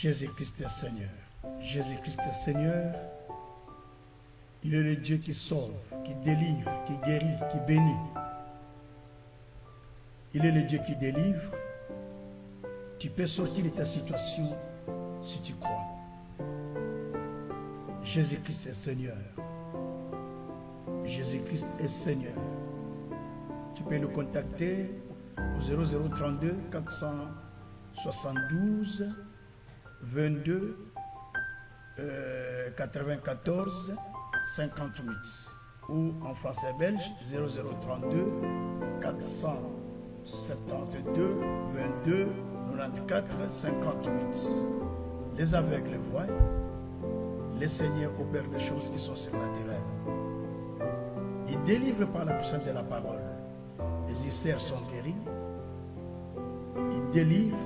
Jésus-Christ est Seigneur. Jésus-Christ est Seigneur. Il est le Dieu qui sauve, qui délivre, qui guérit, qui bénit. Il est le Dieu qui délivre. Tu peux sortir de ta situation si tu crois. Jésus-Christ est Seigneur. Jésus-Christ est Seigneur. Tu peux le contacter au 0032 472 22 94 58 ou en français belge 0032 472 22 94 58. Les aveugles voient, les seigneurs opèrent des choses qui sont surnaturelles. Ils délivrent par la puissance de la parole. Les ulcères sont guéris. Ils délivrent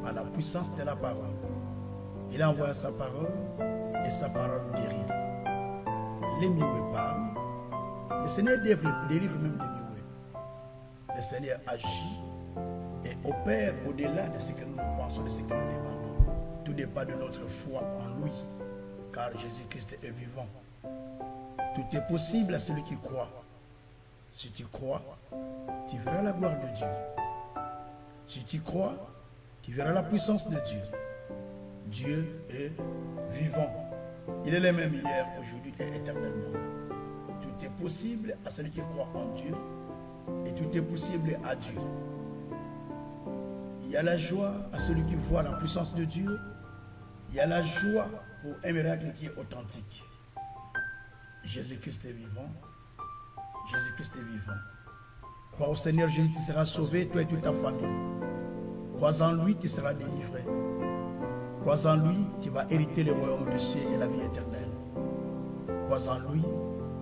par la puissance de la parole. Il envoie sa parole et sa parole guérit. Les mioués parlent. Le Seigneur délivre même des mioués. Le Seigneur agit et opère au-delà de ce que nous pensons, de ce que nous demandons. Tout dépend de notre foi en lui, car Jésus-Christ est vivant. Tout est possible à celui qui croit. Si tu crois, tu verras la gloire de Dieu. Si tu crois, tu verras la puissance de Dieu. Dieu est vivant. Il est le même hier, aujourd'hui et éternellement. Tout est possible à celui qui croit en Dieu et tout est possible à Dieu. Il y a la joie à celui qui voit la puissance de Dieu. Il y a la joie pour un miracle qui est authentique. Jésus-Christ est vivant. Jésus-Christ est vivant. Crois au Seigneur Jésus, tu seras sauvé, toi et toute ta famille. Crois en lui, tu seras délivré. Crois en lui, tu vas hériter le royaume du ciel et la vie éternelle. Crois en lui,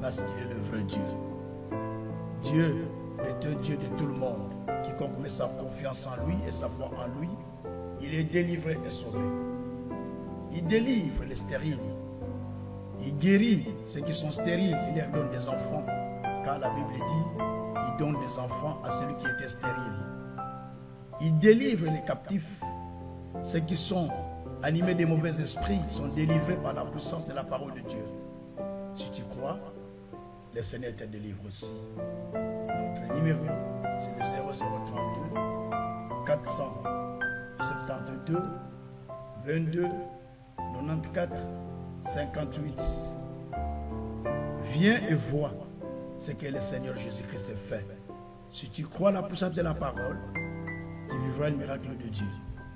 parce qu'il est le vrai Dieu. Dieu est un Dieu de tout le monde. Quiconque met sa confiance en lui et sa foi en lui, il est délivré et sauvé. Il délivre les stériles. Il guérit ceux qui sont stériles. Il leur donne des enfants. Car la Bible dit, il donne des enfants à celui qui était stérile. Il délivre les captifs. Ceux qui sont animés de mauvais esprits sont délivrés par la puissance de la parole de Dieu. Si tu crois, le Seigneur te délivre aussi. Notre numéro, c'est le 0032 472 22 94 58. Viens et vois ce que le Seigneur Jésus-Christ a fait. Si tu crois la puissance de la parole, tu vivras le miracle de Dieu.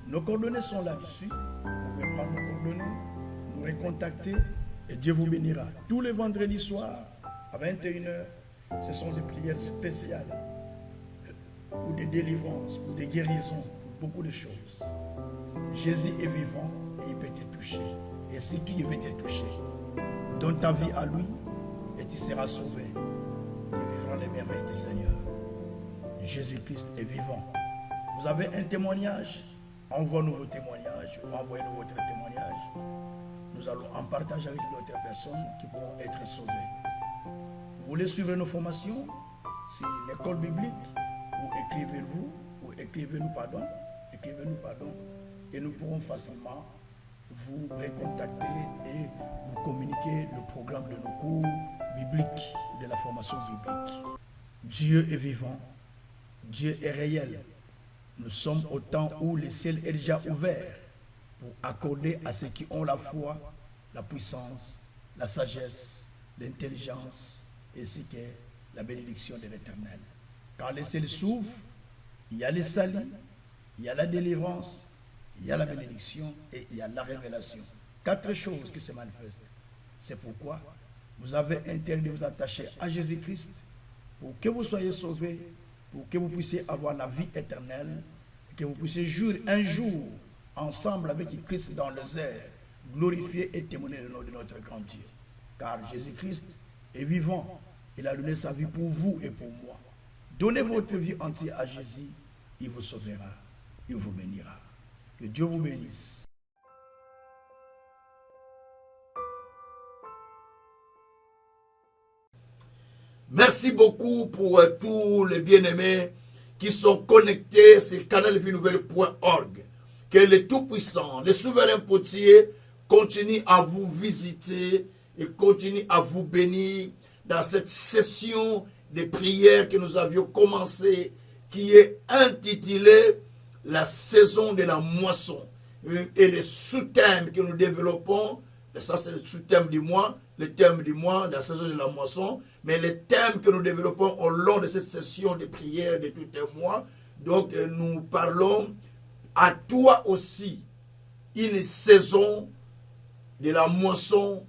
Nos coordonnées sont là-dessus. Vous pouvez prendre nos coordonnées, nous recontacter et Dieu vous bénira. Tous les vendredis soirs, à 21h, ce sont des prières spéciales pour des délivrances, pour des guérisons, pour beaucoup de choses. Jésus est vivant et il peut te toucher. Et si tu veux te toucher, donne ta vie à lui et tu seras sauvé. Tu vivras les merveilles du Seigneur. Jésus-Christ est vivant. Vous avez un témoignage? Envoie-nous vos témoignages, envoyez-nous votre témoignage. Nous allons en partager avec d'autres personnes qui pourront être sauvées. Vous voulez suivre nos formations? C'est l'école biblique, ou écrivez-nous pardon, et nous pourrons facilement vous recontacter et vous communiquer le programme de nos cours bibliques, de la formation biblique. Dieu est vivant, Dieu est réel. Nous sommes au temps où le ciel est déjà ouvert pour accorder à ceux qui ont la foi, la puissance, la sagesse, l'intelligence, ainsi que la bénédiction de l'Éternel. Quand le ciel s'ouvre, il y a le salut, il y a la délivrance, il y a la bénédiction et il y a la révélation. 4 choses qui se manifestent. C'est pourquoi vous avez intérêt de vous attacher à Jésus-Christ pour que vous soyez sauvés, pour que vous puissiez avoir la vie éternelle, que vous puissiez jurer un jour ensemble avec Christ dans les airs, glorifier et témoigner le nom de notre grand Dieu. Car Jésus-Christ est vivant. Il a donné sa vie pour vous et pour moi. Donnez votre vie entière à Jésus, il vous sauvera, il vous bénira. Que Dieu vous bénisse. Merci beaucoup pour tous les bien-aimés qui sont connectés sur canalvienouvelle.org. que le Tout-Puissant, le souverain potier, continue à vous visiter et continue à vous bénir dans cette session de prière que nous avions commencée, qui est intitulée la saison de la moisson. Et le sous-thème que nous développons, et ça c'est le sous-thème du mois, le thème du mois, la saison de la moisson, mais le thème que nous développons au long de cette session de prière de tout un mois. Donc nous parlons à toi aussi, une saison de la moisson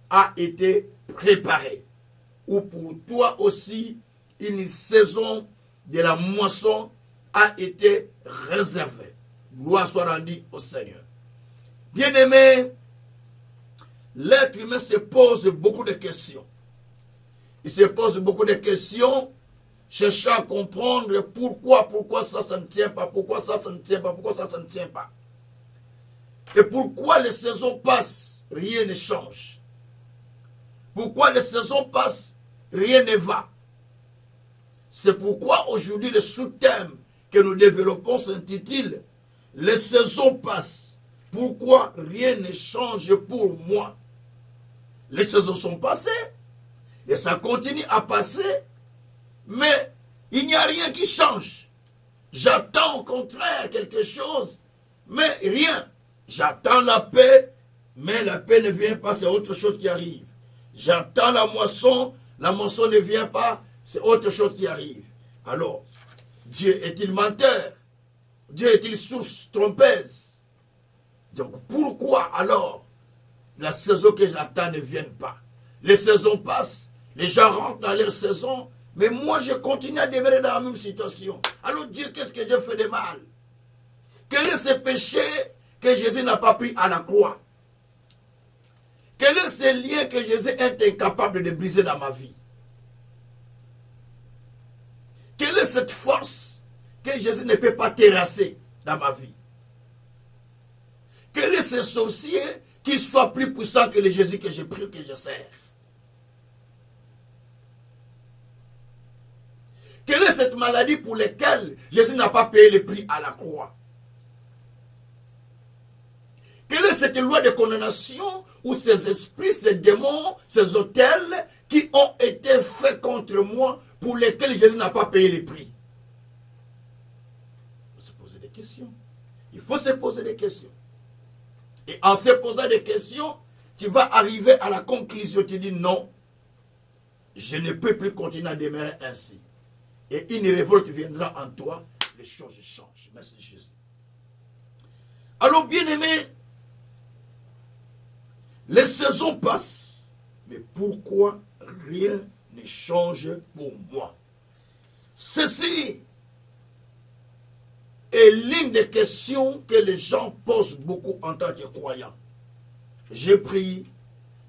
a été préparée. Ou pour toi aussi, une saison de la moisson a été réservée. Gloire soit rendue au Seigneur. Bien-aimé, l'être humain se pose beaucoup de questions. Il se pose beaucoup de questions, cherchant à comprendre pourquoi ça ne tient pas, pourquoi ça ne tient pas, pourquoi ça ne tient pas. Et pourquoi les saisons passent, rien ne change. Pourquoi les saisons passent, rien ne va. C'est pourquoi aujourd'hui le sous-thème que nous développons s'intitule « Les saisons passent, pourquoi rien ne change pour moi ?» Les saisons sont passées et ça continue à passer, mais il n'y a rien qui change. J'attends au contraire quelque chose, mais rien. J'attends la paix, mais la paix ne vient pas, c'est autre chose qui arrive. J'attends la moisson ne vient pas, c'est autre chose qui arrive. Alors, Dieu est-il menteur? Dieu est-il source trompeuse? Donc pourquoi alors la saison que j'attends ne vient pas? Les saisons passent, les gens rentrent dans leur saison, mais moi je continue à demeurer dans la même situation. Alors Dieu, qu'est-ce que j'ai fait de mal? Quel est ce péché que Jésus n'a pas pris à la croix? Quel est ce lien que Jésus est incapable de briser dans ma vie? Quelle est cette force que Jésus ne peut pas terrasser dans ma vie? Quel est ce sorcier qui soit plus puissant que le Jésus que je prie, que je sers? Quelle est cette maladie pour laquelle Jésus n'a pas payé le prix à la croix? Quelle est cette loi de condamnation où ces esprits, ces démons, ces autels qui ont été faits contre moi pour lesquels Jésus n'a pas payé le prix? Il faut se poser des questions. Il faut se poser des questions. Et en se posant des questions, tu vas arriver à la conclusion, tu dis non, je ne peux plus continuer à demeurer ainsi. Et une révolte viendra en toi, les choses changent. Merci Jésus. Alors bien aimé, les saisons passent, mais pourquoi rien ne change pour moi? Ceci est l'une des questions que les gens posent beaucoup en tant que croyants. Je prie,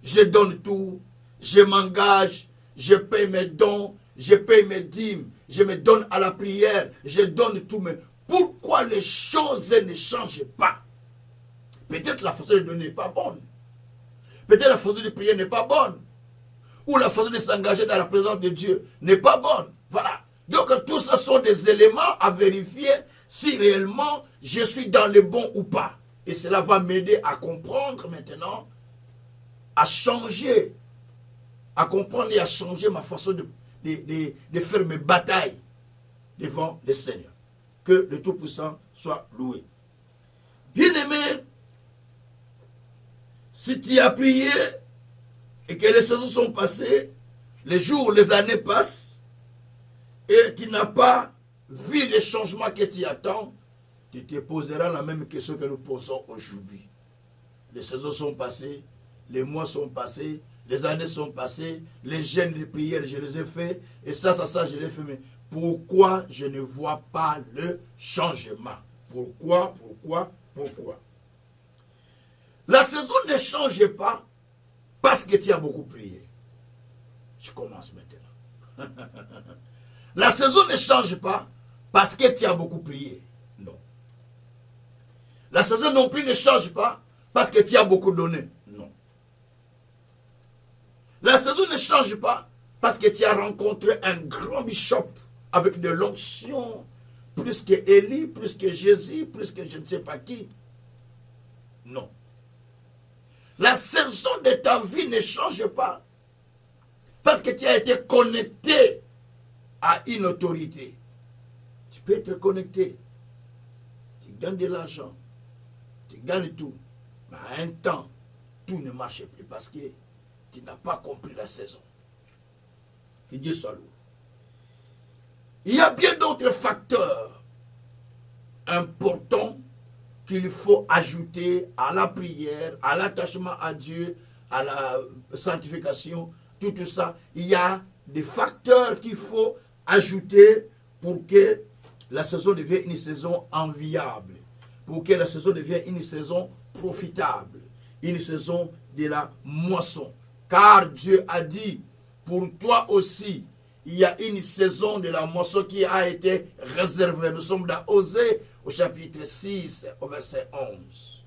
je donne tout, je m'engage, je paye mes dons, je paye mes dîmes, je me donne à la prière, je donne tout, mais pourquoi les choses ne changent pas? Peut-être la façon de donner n'est pas bonne. Peut-être la façon de prier n'est pas bonne. Ou la façon de s'engager dans la présence de Dieu n'est pas bonne. Voilà. Donc tout ça sont des éléments à vérifier si réellement je suis dans le bon ou pas. Et cela va m'aider à comprendre maintenant, à changer, à comprendre et à changer ma façon de faire mes batailles devant le Seigneur. Que le Tout-Puissant soit loué. Bien-aimé, si tu as prié et que les saisons sont passées, les jours, les années passent, et tu n'as pas vu les changements que tu attends, tu te poseras la même question que nous posons aujourd'hui. Les saisons sont passées, les mois sont passés, les années sont passées, les jeûnes de prière, je les ai faits, et ça, je l'ai fait, mais pourquoi je ne vois pas le changement? Pourquoi? La saison ne change pas parce que tu as beaucoup prié. Je commence maintenant. La saison ne change pas parce que tu as beaucoup prié. Non. La saison non plus ne change pas parce que tu as beaucoup donné. Non. La saison ne change pas parce que tu as rencontré un grand bishop avec de l'onction. plus que Élie, plus que Jésus, plus que je ne sais pas qui. Non. La saison de ta vie ne change pas. Parce que tu as été connecté à une autorité. Tu peux être connecté. Tu gagnes de l'argent. Tu gagnes tout. Mais à un temps, tout ne marche plus parce que tu n'as pas compris la saison. Que Dieu soit loué. Il y a bien d'autres facteurs importants qu'il faut ajouter à la prière, à l'attachement à Dieu, à la sanctification, tout ça. Il y a des facteurs qu'il faut ajouter pour que la saison devienne une saison enviable, pour que la saison devienne une saison profitable, une saison de la moisson. Car Dieu a dit, pour toi aussi, il y a une saison de la moisson qui a été réservée. Nous sommes dans Osée au chapitre 6, au verset 11.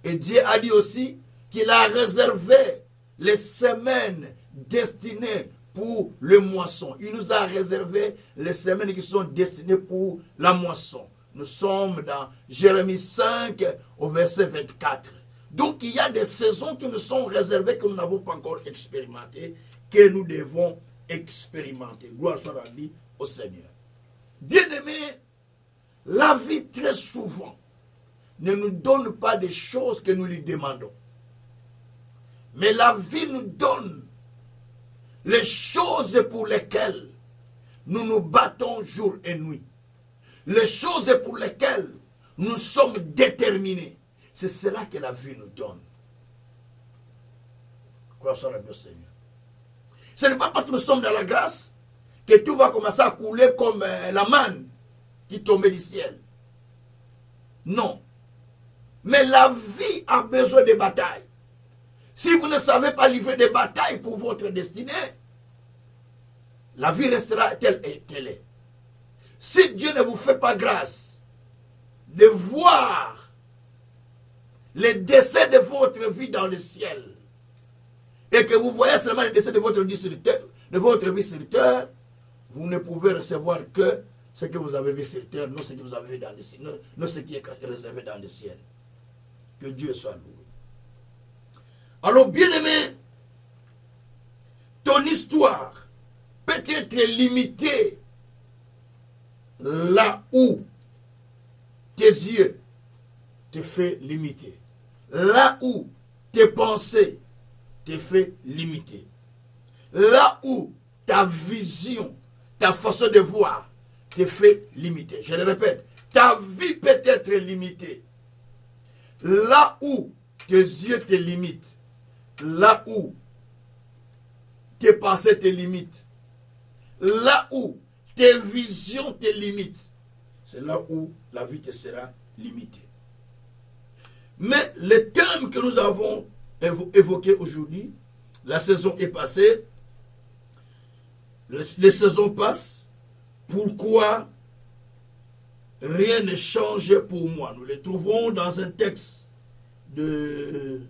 Et Dieu a dit aussi qu'il a réservé les semaines destinées pour le moisson. Il nous a réservé les semaines qui sont destinées pour la moisson. Nous sommes dans Jérémie 5 au verset 24. Donc il y a des saisons qui nous sont réservées que nous n'avons pas encore expérimentées, que nous devons expérimenter. Gloire soit rendue au Seigneur. Bien-aimés, la vie très souvent ne nous donne pas des choses que nous lui demandons. Mais la vie nous donne les choses pour lesquelles nous nous battons jour et nuit. Les choses pour lesquelles nous sommes déterminés. C'est cela que la vie nous donne. Gloire soit rendue au Seigneur. Ce n'est pas parce que nous sommes dans la grâce que tout va commencer à couler comme la manne qui tombait du ciel. Non. Mais la vie a besoin de batailles. Si vous ne savez pas livrer des batailles pour votre destinée, la vie restera telle qu'elle est. Si Dieu ne vous fait pas grâce de voir les décès de votre vie dans le ciel, et que vous voyez seulement les décès de votre vie sur terre, vous ne pouvez recevoir que ce que vous avez vu sur terre, non ce que vous avez vu dans le ciel, non ce qui est réservé dans le ciel. Que Dieu soit loué. Alors, bien-aimé, ton histoire peut être limitée là où tes yeux te font limiter, là où tes pensées te fait limiter. Là où ta vision, ta façon de voir te fait limiter. Je le répète, ta vie peut être limitée. Là où tes yeux te limitent, là où tes pensées te limitent, là où tes visions te limitent, c'est là où la vie te sera limitée. Mais le thème que nous avons évoqué aujourd'hui, la saison est passée, les saisons passent, pourquoi rien ne change pour moi? Nous le trouvons dans un texte de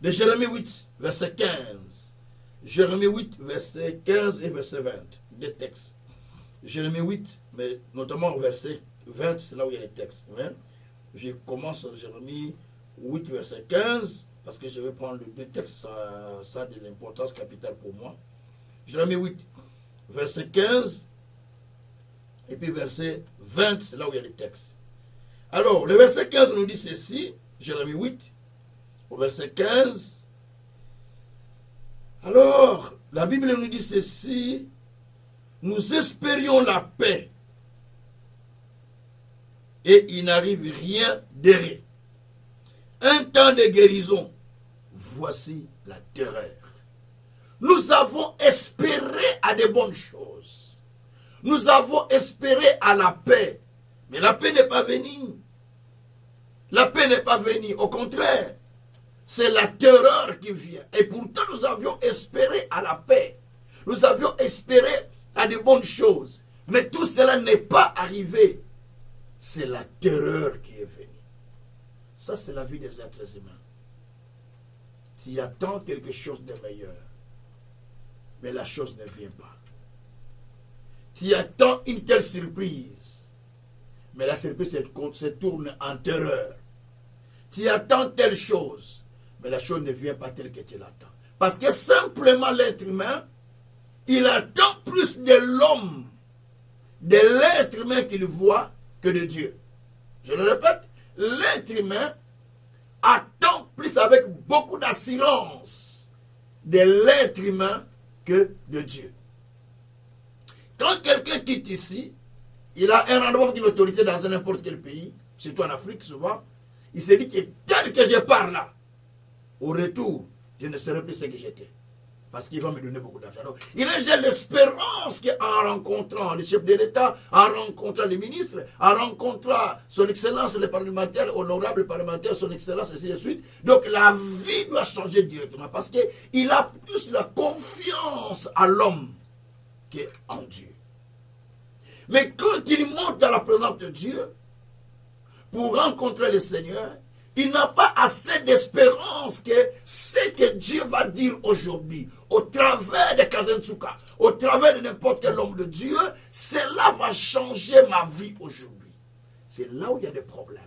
Jérémie 8, verset 15. Jérémie 8, verset 15 et verset 20. Des textes. Jérémie 8, mais notamment au verset 20, c'est là où il y a les textes. Hein? Je commence en Jérémie 8, verset 15, parce que je vais prendre les deux textes, ça a de l'importance capitale pour moi. Jérémie 8, verset 15, et puis verset 20, c'est là où il y a les textes. Alors, le verset 15 nous dit ceci, Jérémie 8, au verset 15. Alors, la Bible nous dit ceci, nous espérions la paix, et il n'arrive rien d'erré. Un temps de guérison, voici la terreur. Nous avons espéré à de bonnes choses. Nous avons espéré à la paix. Mais la paix n'est pas venue. La paix n'est pas venue. Au contraire, c'est la terreur qui vient. Et pourtant, nous avions espéré à la paix. Nous avions espéré à de bonnes choses. Mais tout cela n'est pas arrivé. C'est la terreur qui est venue. Ça, c'est la vie des êtres humains. Tu attends quelque chose de meilleur, mais la chose ne vient pas. tu attends une telle surprise, mais la surprise se tourne en terreur. Tu attends telle chose, mais la chose ne vient pas telle que tu l'attends. Parce que simplement l'être humain, il attend plus de l'homme, de l'être humain qu'il voit, que de Dieu. Je le répète, l'être humain attend plus avec beaucoup d'assurance de l'être humain que de Dieu. Quand quelqu'un quitte ici, il a un rendez-vous avec une autorité dans n'importe quel pays, surtout en Afrique souvent, il se dit que tel que je pars là, au retour, je ne serai plus ce que j'étais. Parce qu'il va me donner beaucoup d'argent. Donc, il a déjà l'espérance qu'en rencontrant le chef de l'État, en rencontrant les ministres, en rencontrant son excellence, le parlementaire, honorable parlementaire, son excellence, et ainsi de suite. Donc la vie doit changer directement. Parce qu'il a plus la confiance à l'homme qu'en Dieu. Mais quand il monte dans la présence de Dieu, pour rencontrer le Seigneur, il n'a pas assez d'espérance que ce que Dieu va dire aujourd'hui, au travers de Kazentsuka, au travers de n'importe quel homme de Dieu, cela va changer ma vie aujourd'hui. C'est là où il y a des problèmes.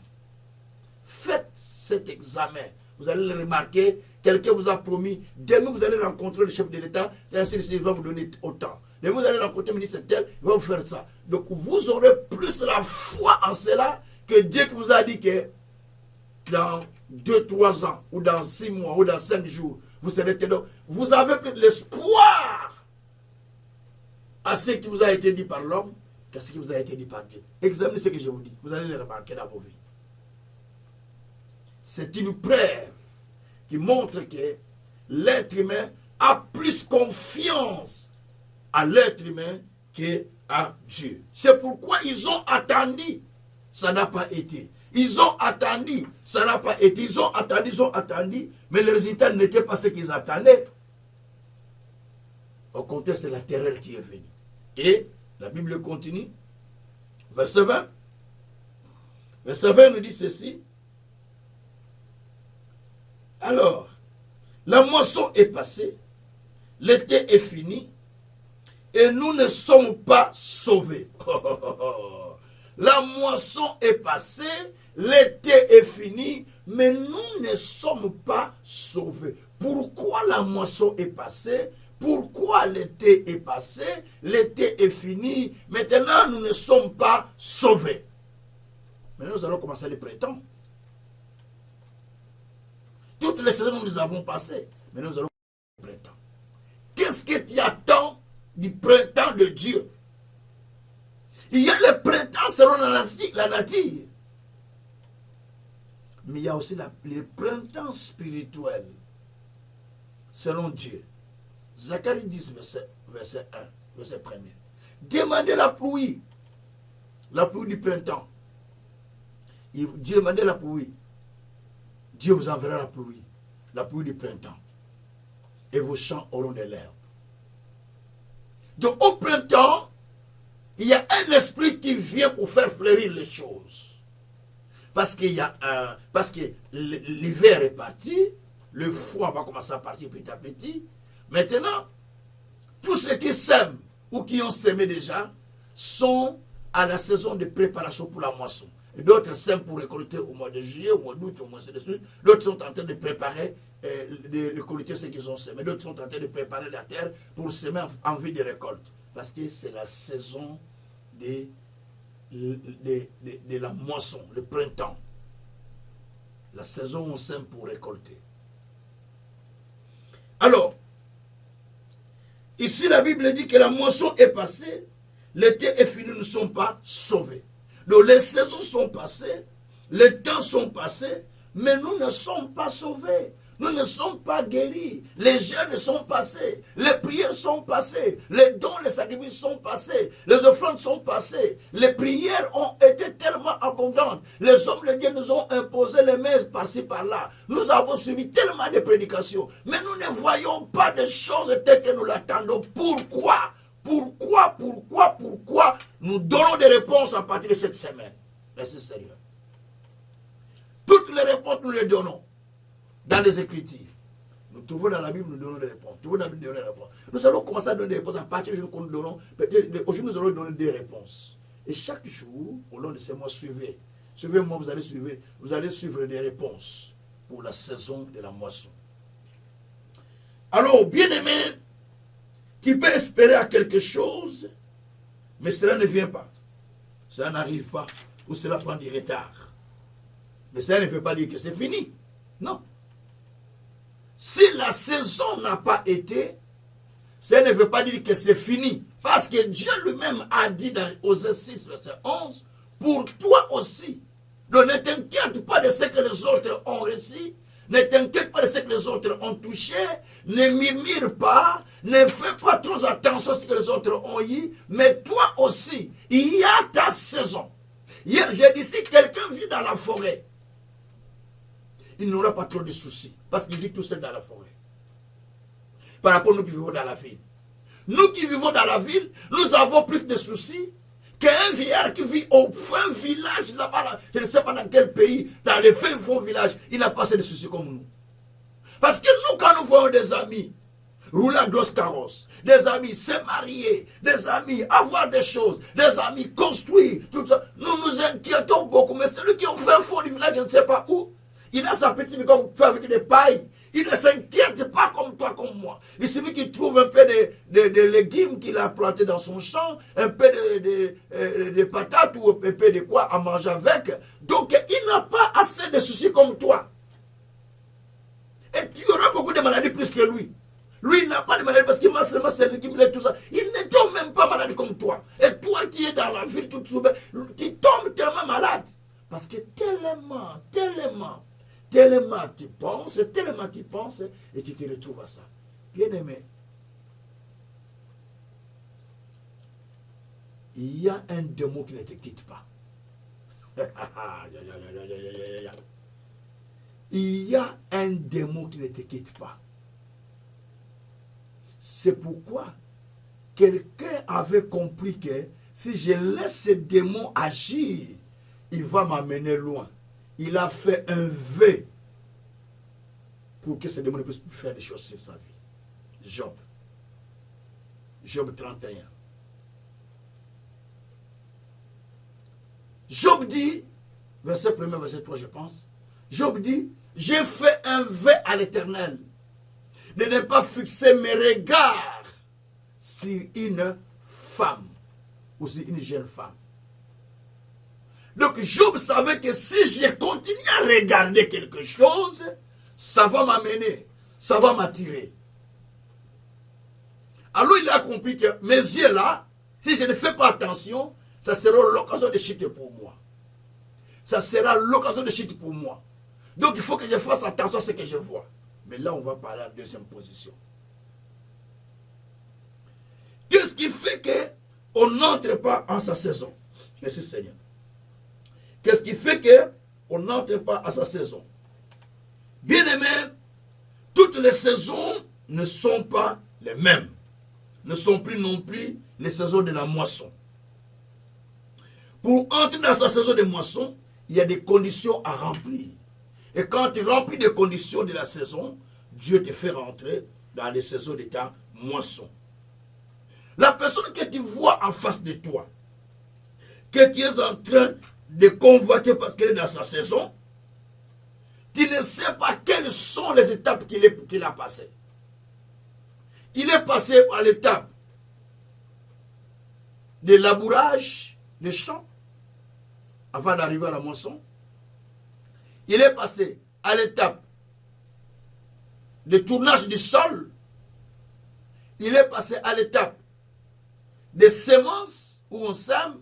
Faites cet examen. Vous allez le remarquer, quelqu'un vous a promis, demain vous allez rencontrer le chef de l'État, et ainsi de suite, il va vous donner autant. Demain vous allez rencontrer le ministre tel, il va vous faire ça. Donc vous aurez plus la foi en cela que Dieu qui vous a dit que dans 2-3 ans, ou dans 6 mois, ou dans 5 jours, vous serez donc, vous avez plus l'espoir à ce qui vous a été dit par l'homme qu'à ce qui vous a été dit par Dieu. Examinez ce que je vous dis, vous allez le remarquer dans vos vies. C'est une preuve qui montre que l'être humain a plus confiance à l'être humain qu'à Dieu. C'est pourquoi ils ont attendu, ça n'a pas été. Ils ont attendu, ça n'a pas été. Ils ont attendu, mais le résultat n'était pas ce qu'ils attendaient. Au contraire, c'est la terreur qui est venue. Et la Bible continue. Verset 20. Verset 20 nous dit ceci. Alors, la moisson est passée, l'été est fini, et nous ne sommes pas sauvés. La moisson est passée, l'été est fini, mais nous ne sommes pas sauvés. Pourquoi la moisson est passée? Pourquoi l'été est passé? L'été est fini. Maintenant, nous ne sommes pas sauvés. Maintenant, nous allons commencer le printemps. Toutes les saisons, nous les avons passées. Maintenant, nous allons commencer le printemps. Qu'est-ce que tu attends du printemps de Dieu? Il y a le printemps selon la nature. Mais il y a aussi le printemps spirituel selon Dieu. Zacharie 10, verset 1, verset 1er. Demandez la pluie du printemps. Dieu demandait la pluie. Dieu vous enverra la pluie du printemps. Et vos champs auront de l'herbe. Donc au printemps, il y a un esprit qui vient pour faire fleurir les choses. Parce que l'hiver est parti, le froid va commencer à partir petit à petit. Maintenant, tous ceux qui sèment ou qui ont semé déjà sont à la saison de préparation pour la moisson. Et d'autres sèment pour récolter au mois de juillet, au mois d'août, au mois de juillet. D'autres sont en train de préparer, de récolter ce qu'ils ont semé. D'autres sont en train de préparer la terre pour semer en vue de récolte. Parce que c'est la saison de la moisson, le printemps. La saison où on sème pour récolter. Alors, ici la Bible dit que la moisson est passée, l'été est fini, nous ne sommes pas sauvés. Donc les saisons sont passées, les temps sont passés, mais nous ne sommes pas sauvés. Nous ne sommes pas guéris. Les jeûnes sont passés. Les prières sont passées. Les dons, les sacrifices sont passés. Les offrandes sont passées. Les prières ont été tellement abondantes. Les hommes de Dieu nous ont imposé les mains par-ci, par-là. Nous avons suivi tellement de prédications. Mais nous ne voyons pas de choses telles que nous l'attendons. Pourquoi? Pourquoi nous donnons des réponses à partir de cette semaine? Mais c'est sérieux. Toutes les réponses, nous les donnons dans les Écritures. Nous trouvons dans la Bible, nous donnons des réponses. Nous trouvons dans la Bible, nous donnons des réponses. Nous allons commencer à donner des réponses à partir du jour que nous donnons. Aujourd'hui, nous allons donner des réponses. Et chaque jour, au long de ces mois, suivez. Suivez-moi, vous allez suivre des réponses pour la saison de la moisson. Alors, bien-aimé, tu peux espérer à quelque chose, mais cela ne vient pas. Cela n'arrive pas, ou cela prend du retard. Mais cela ne veut pas dire que c'est fini. Non. Si la saison n'a pas été, ça ne veut pas dire que c'est fini. Parce que Dieu lui-même a dit dans Osée 6, verset 11, pour toi aussi. Donc ne t'inquiète pas de ce que les autres ont réussi. Ne t'inquiète pas de ce que les autres ont touché. Ne murmure pas. Ne fais pas trop attention à ce que les autres ont eu. Mais toi aussi, il y a ta saison. Hier, j'ai dit, si quelqu'un vit dans la forêt, il n'aura pas trop de soucis. Parce qu'il vit tout seul dans la forêt. Par rapport à nous qui vivons dans la ville. Nous qui vivons dans la ville, nous avons plus de soucis qu'un vieillard qui vit au fin village là-bas. Je ne sais pas dans quel pays, dans les fins fonds villages, il n'a pas assez de soucis comme nous. Parce que nous, quand nous voyons des amis rouler à grosse carrosse, des amis se marier, des amis avoir des choses, des amis construire, tout ça, nous nous inquiétons beaucoup. Mais celui qui est au fin fond du village, je ne sais pas où, il a sa petite vie qu'on fait avec des pailles. Il ne s'inquiète pas comme toi, comme moi. Il suffit qu'il trouve un peu de légumes qu'il a plantés dans son champ, un peu de patates ou un peu de quoi à manger avec. Donc, il n'a pas assez de soucis comme toi. Et tu auras beaucoup de maladies plus que lui. Lui, il n'a pas de maladies parce qu'il mange seulement ses légumes et tout ça. Il ne tombe même pas malade comme toi. Et toi qui es dans la ville, tu tombes tellement malade. Parce que tellement tu penses, et tu te retrouves à ça. Bien-aimé, il y a un démon qui ne te quitte pas. Il y a un démon qui ne te quitte pas. C'est pourquoi quelqu'un avait compris que si je laisse ce démon agir, il va m'amener loin. Il a fait un vœu pour que ce démon ne puisse plus faire des choses sur sa vie. Job. Job 31. Job dit, verset 1er, verset 3, je pense. Job dit, j'ai fait un vœu à l'Éternel de ne pas fixer mes regards sur une femme ou sur une jeune femme. Donc Job savait que si je continue à regarder quelque chose, ça va m'amener, ça va m'attirer. Alors il a compris que mes yeux là, si je ne fais pas attention, ça sera l'occasion de chuter pour moi. Ça sera l'occasion de chuter pour moi. Donc il faut que je fasse attention à ce que je vois. Mais là on va parler en deuxième position. Qu'est-ce qui fait qu'on n'entre pas en sa saison? Merci Seigneur. Qu'est-ce qui fait qu'on n'entre pas à sa saison? Bien-aimés, toutes les saisons ne sont pas les mêmes. Ne sont plus non plus les saisons de la moisson. Pour entrer dans sa saison de moisson, il y a des conditions à remplir. Et quand tu remplis les conditions de la saison, Dieu te fait rentrer dans les saisons de ta moisson. La personne que tu vois en face de toi, que tu es en train de convoiter parce qu'elle est dans sa saison, tu ne sais pas quelles sont les étapes qu'il a passées. Il est passé à l'étape de labourage des champs avant d'arriver à la moisson. Il est passé à l'étape de tournage du sol. Il est passé à l'étape des semences où on sème.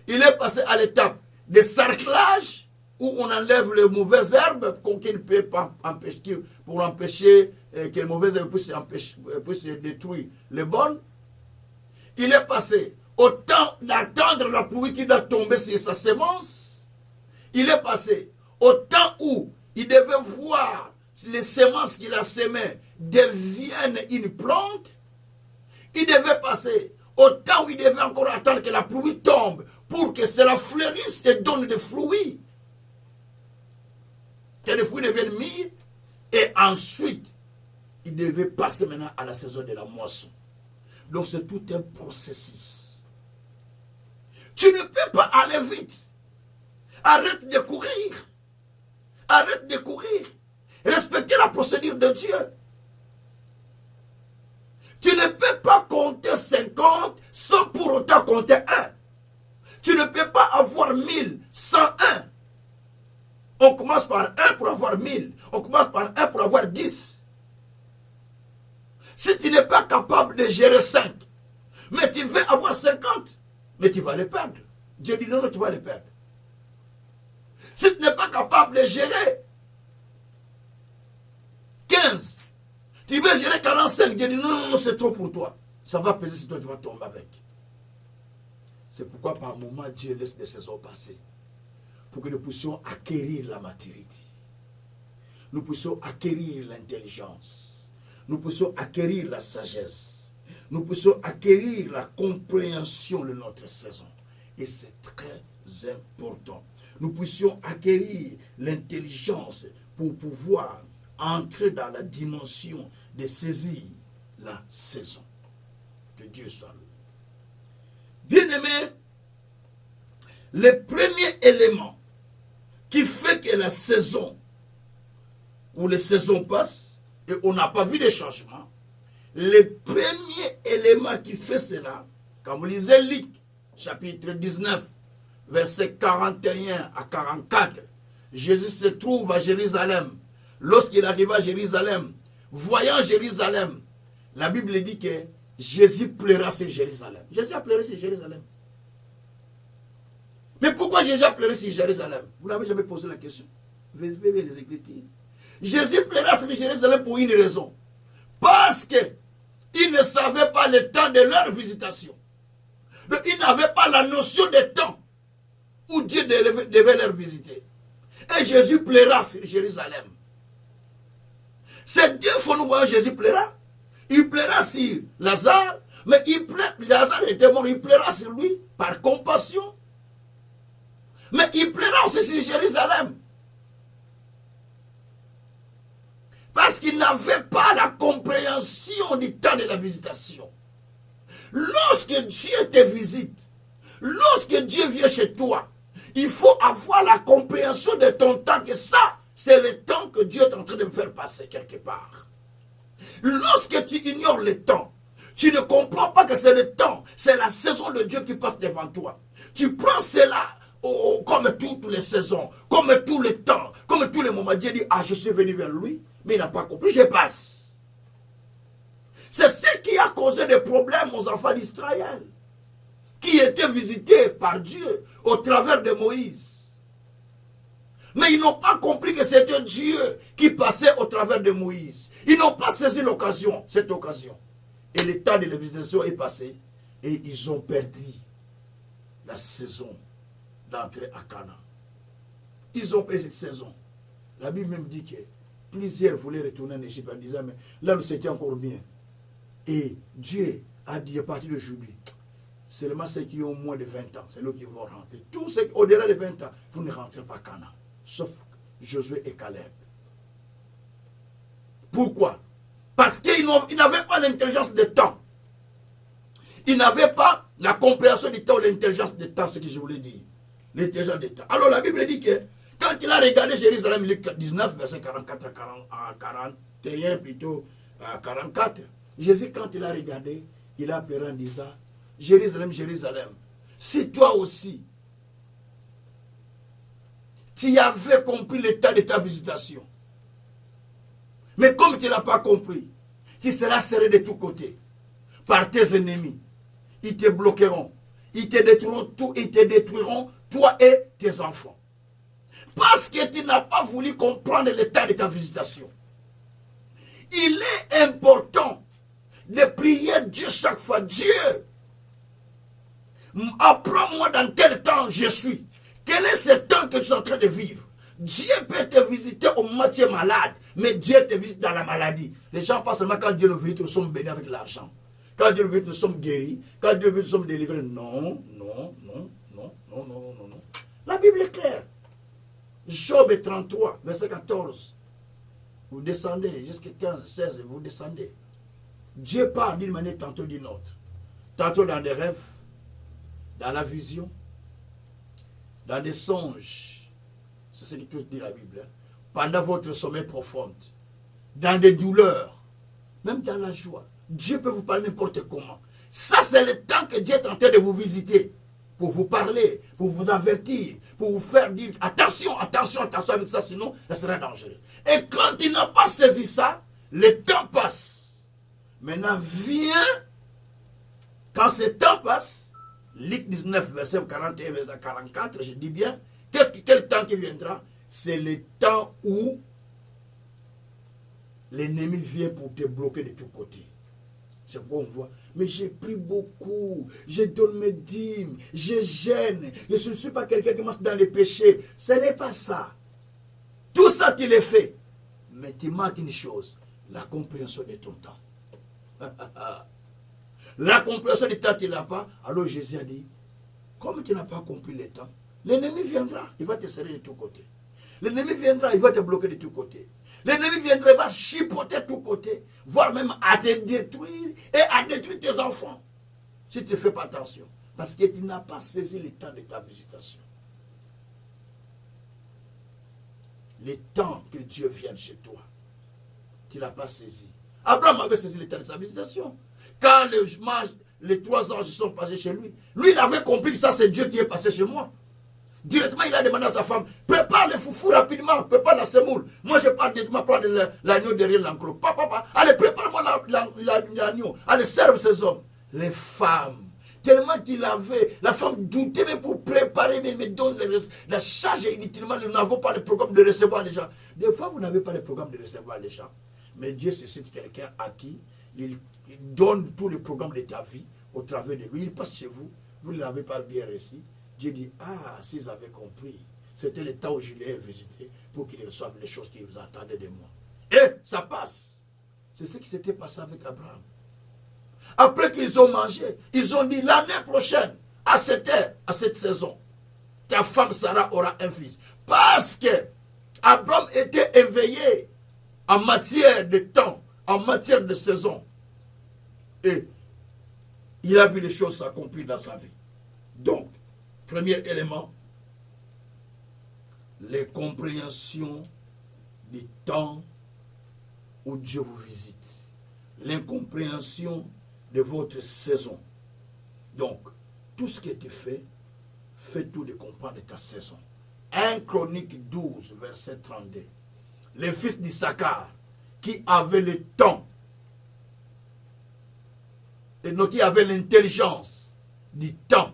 Il est passé à l'étape de sarclage où on enlève les mauvaises herbes pour empêcher que les mauvaises herbes puissent détruire les bonnes. Il est passé au temps d'attendre la pluie qui doit tomber sur sa semence. Il est passé au temps où il devait voir si les semences qu'il a semées deviennent une plante. Il devait passer au temps où il devait encore attendre que la pluie tombe pour que cela fleurisse et donne des fruits. Que les fruits deviennent mûrs. Et ensuite, il devait passer maintenant à la saison de la moisson. Donc c'est tout un processus. Tu ne peux pas aller vite. Arrête de courir. Arrête de courir. Respectez la procédure de Dieu. Tu ne peux pas compter 50 sans pour autant compter 1. Tu ne peux pas avoir 1000 sans 1. On commence par 1 pour avoir 1000. On commence par 1 pour avoir 10. Si tu n'es pas capable de gérer 5, mais tu veux avoir 50, mais tu vas les perdre. Dieu dit non, non, tu vas les perdre. Si tu n'es pas capable de gérer 15, tu veux gérer 45, Dieu dit non, non, non, c'est trop pour toi. Ça va peser sur toi, tu vas tomber avec. C'est pourquoi par moment Dieu laisse des saisons passer. Pour que nous puissions acquérir la maturité. Nous puissions acquérir l'intelligence. Nous puissions acquérir la sagesse. Nous puissions acquérir la compréhension de notre saison. Et c'est très important. Nous puissions acquérir l'intelligence pour pouvoir entrer dans la dimension de saisir la saison. Que Dieu soit loué. Bien-aimés, le premier élément qui fait que la saison ou les saisons passent et on n'a pas vu de changement, le premier élément qui fait cela, quand vous lisez Luc, chapitre 19, versets 41 à 44, Jésus se trouve à Jérusalem. Lorsqu'il arriva à Jérusalem, voyant Jérusalem, la Bible dit que Jésus pleura sur Jérusalem. Jésus a pleuré sur Jérusalem. Mais pourquoi Jésus a pleuré sur Jérusalem? Vous n'avez jamais posé la question. Veuillez les Écritures. Jésus pleura sur Jérusalem pour une raison. Parce qu'il ne savait pas le temps de leur visitation. Donc, il n'avait pas la notion de temps où Dieu devait leur visiter. Et Jésus pleura sur Jérusalem. C'est deux fois nous voyons Jésus pleura. Il pleura sur Lazare, mais Lazare était mort, il pleura sur lui par compassion. Mais il pleura aussi sur Jérusalem. Parce qu'il n'avait pas la compréhension du temps de la visitation. Lorsque Dieu te visite, lorsque Dieu vient chez toi, il faut avoir la compréhension de ton temps, que ça, c'est le temps que Dieu est en train de me faire passer quelque part. Lorsque tu ignores le temps, tu ne comprends pas que c'est le temps, c'est la saison de Dieu qui passe devant toi. Tu prends cela comme toutes les saisons, comme tout le temps, comme tous les moments. Dieu dit, ah, je suis venu vers lui, mais il n'a pas compris, je passe. C'est ce qui a causé des problèmes aux enfants d'Israël, qui étaient visités par Dieu au travers de Moïse. Mais ils n'ont pas compris que c'était Dieu qui passait au travers de Moïse. Ils n'ont pas saisi l'occasion, cette occasion. Et le temps de la visitation est passé et ils ont perdu la saison d'entrer à Canaan. Ils ont perdu cette saison. La Bible même dit que plusieurs voulaient retourner en Égypte en disant, mais là nous c'était encore bien. Et Dieu a dit à partir d'aujourd'hui, seulement ceux qui ont moins de 20 ans, c'est eux qui vont rentrer. Tous ceux qui au-delà de 20 ans, vous ne rentrez pas à Canaan. Sauf Josué et Caleb. Pourquoi? Parce qu'ils n'avaient pas l'intelligence de temps. Ils n'avaient pas la compréhension du temps ou l'intelligence de temps, ce que je voulais dire. L'intelligence du temps. Alors la Bible dit que quand il a regardé Jérusalem, Luc 19, verset 44 à 41, plutôt à 44, Jésus, quand il a regardé, il a pleuré en disant, Jérusalem, Jérusalem, si toi aussi, tu avais compris l'état de ta visitation, mais comme tu ne l'as pas compris, tu seras serré de tous côtés par tes ennemis. Ils te bloqueront, ils te détruiront, toi et tes enfants. Parce que tu n'as pas voulu comprendre l'état de ta visitation. Il est important de prier Dieu chaque fois. Dieu, apprends-moi dans quel temps je suis. Quel est ce temps que je suis en train de vivre? Dieu peut te visiter au moment où tu es malade, mais Dieu te visite dans la maladie. Les gens pensent seulement quand Dieu nous visite, nous sommes bénis avec l'argent. Quand Dieu nous visite, nous sommes guéris. Quand Dieu nous visite, nous sommes délivrés. Non, non, non, non, non, non, non, non. La Bible est claire. Job 33, verset 14. Vous descendez jusqu'à 15, 16, vous descendez. Dieu parle d'une manière tantôt d'une autre. Tantôt dans des rêves, dans la vision, dans des songes. C'est ce que tout dit la Bible. Hein. Pendant votre sommeil profond, dans des douleurs, même dans la joie. Dieu peut vous parler n'importe comment. Ça, c'est le temps que Dieu est en train de vous visiter. Pour vous parler, pour vous avertir, pour vous faire dire attention, attention, attention avec ça, sinon ça sera dangereux. Et quand il n'a pas saisi ça, le temps passe. Maintenant vient, quand ce temps passe, Luc 19, verset 41, verset 44, je dis bien, quel temps qui viendra? C'est le temps où l'ennemi vient pour te bloquer de tous côtés. C'est pourquoi on voit, mais j'ai pris beaucoup, je donne mes dîmes, je gêne, je ne suis pas quelqu'un qui marche dans les péchés. Ce n'est pas ça. Tout ça, tu l'as fait. Mais tu manques une chose, la compréhension de ton temps. La compréhension du temps, tu ne l'as pas. Alors Jésus a dit, comme tu n'as pas compris le temps, l'ennemi viendra, il va te serrer de tous côtés. L'ennemi viendra, il va te bloquer de tous côtés. L'ennemi viendra, il va chipoter de tous côtés, voire même à te détruire et à détruire tes enfants. Si tu ne fais pas attention. Parce que tu n'as pas saisi le temps de ta visitation. Le temps que Dieu vienne chez toi, tu ne l'as pas saisi. Abraham avait saisi le temps de sa visitation. Quand les 3 anges sont passés chez lui, lui il avait compris que ça c'est Dieu qui est passé chez moi. Directement, il a demandé à sa femme, prépare le foufou rapidement, prépare la semoule. Moi, je pars directement prendre l'agneau derrière l'enclos. Papa, allez, prépare-moi l'agneau. Allez, serve ces hommes. Les femmes, tellement qu'il avait, la femme doutait même pour préparer, mais donne la charge inutilement. Nous n'avons pas le programme de recevoir les gens. Des fois, vous n'avez pas le programme de recevoir les gens. Mais Dieu suscite quelqu'un à qui il donne tout le programme de ta vie au travers de lui. Il passe chez vous, vous ne l'avez pas bien reçu. Dieu dit, ah, s'ils avaient compris, c'était le temps où je les ai visités pour qu'ils reçoivent les choses qu'ils attendaient de moi. Et ça passe. C'est ce qui s'était passé avec Abraham. Après qu'ils ont mangé, ils ont dit, l'année prochaine, à cette heure, à cette saison, ta femme Sarah aura un fils. Parce que Abraham était éveillé en matière de temps, en matière de saison. Et il a vu les choses s'accomplir dans sa vie. Donc, premier élément, les compréhensions du temps où Dieu vous visite. L'incompréhension de votre saison. Donc, tout ce qui était fait, fais tout de comprendre ta saison. 1 Chronique 12, verset 32. Les fils d'Issachar qui avaient le temps et donc qui avaient l'intelligence du temps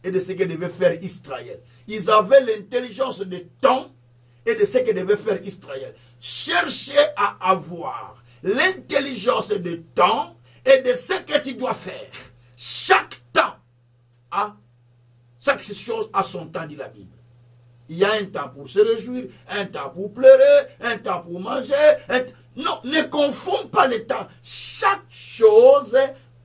et de ce que devait faire Israël. Ils avaient l'intelligence du temps et de ce que devait faire Israël. Cherchez à avoir l'intelligence du temps et de ce que tu dois faire. Chaque temps chaque chose a son temps, dit la Bible. Il y a un temps pour se réjouir, un temps pour pleurer, un temps pour manger. Non, ne confonds pas les temps. Chaque chose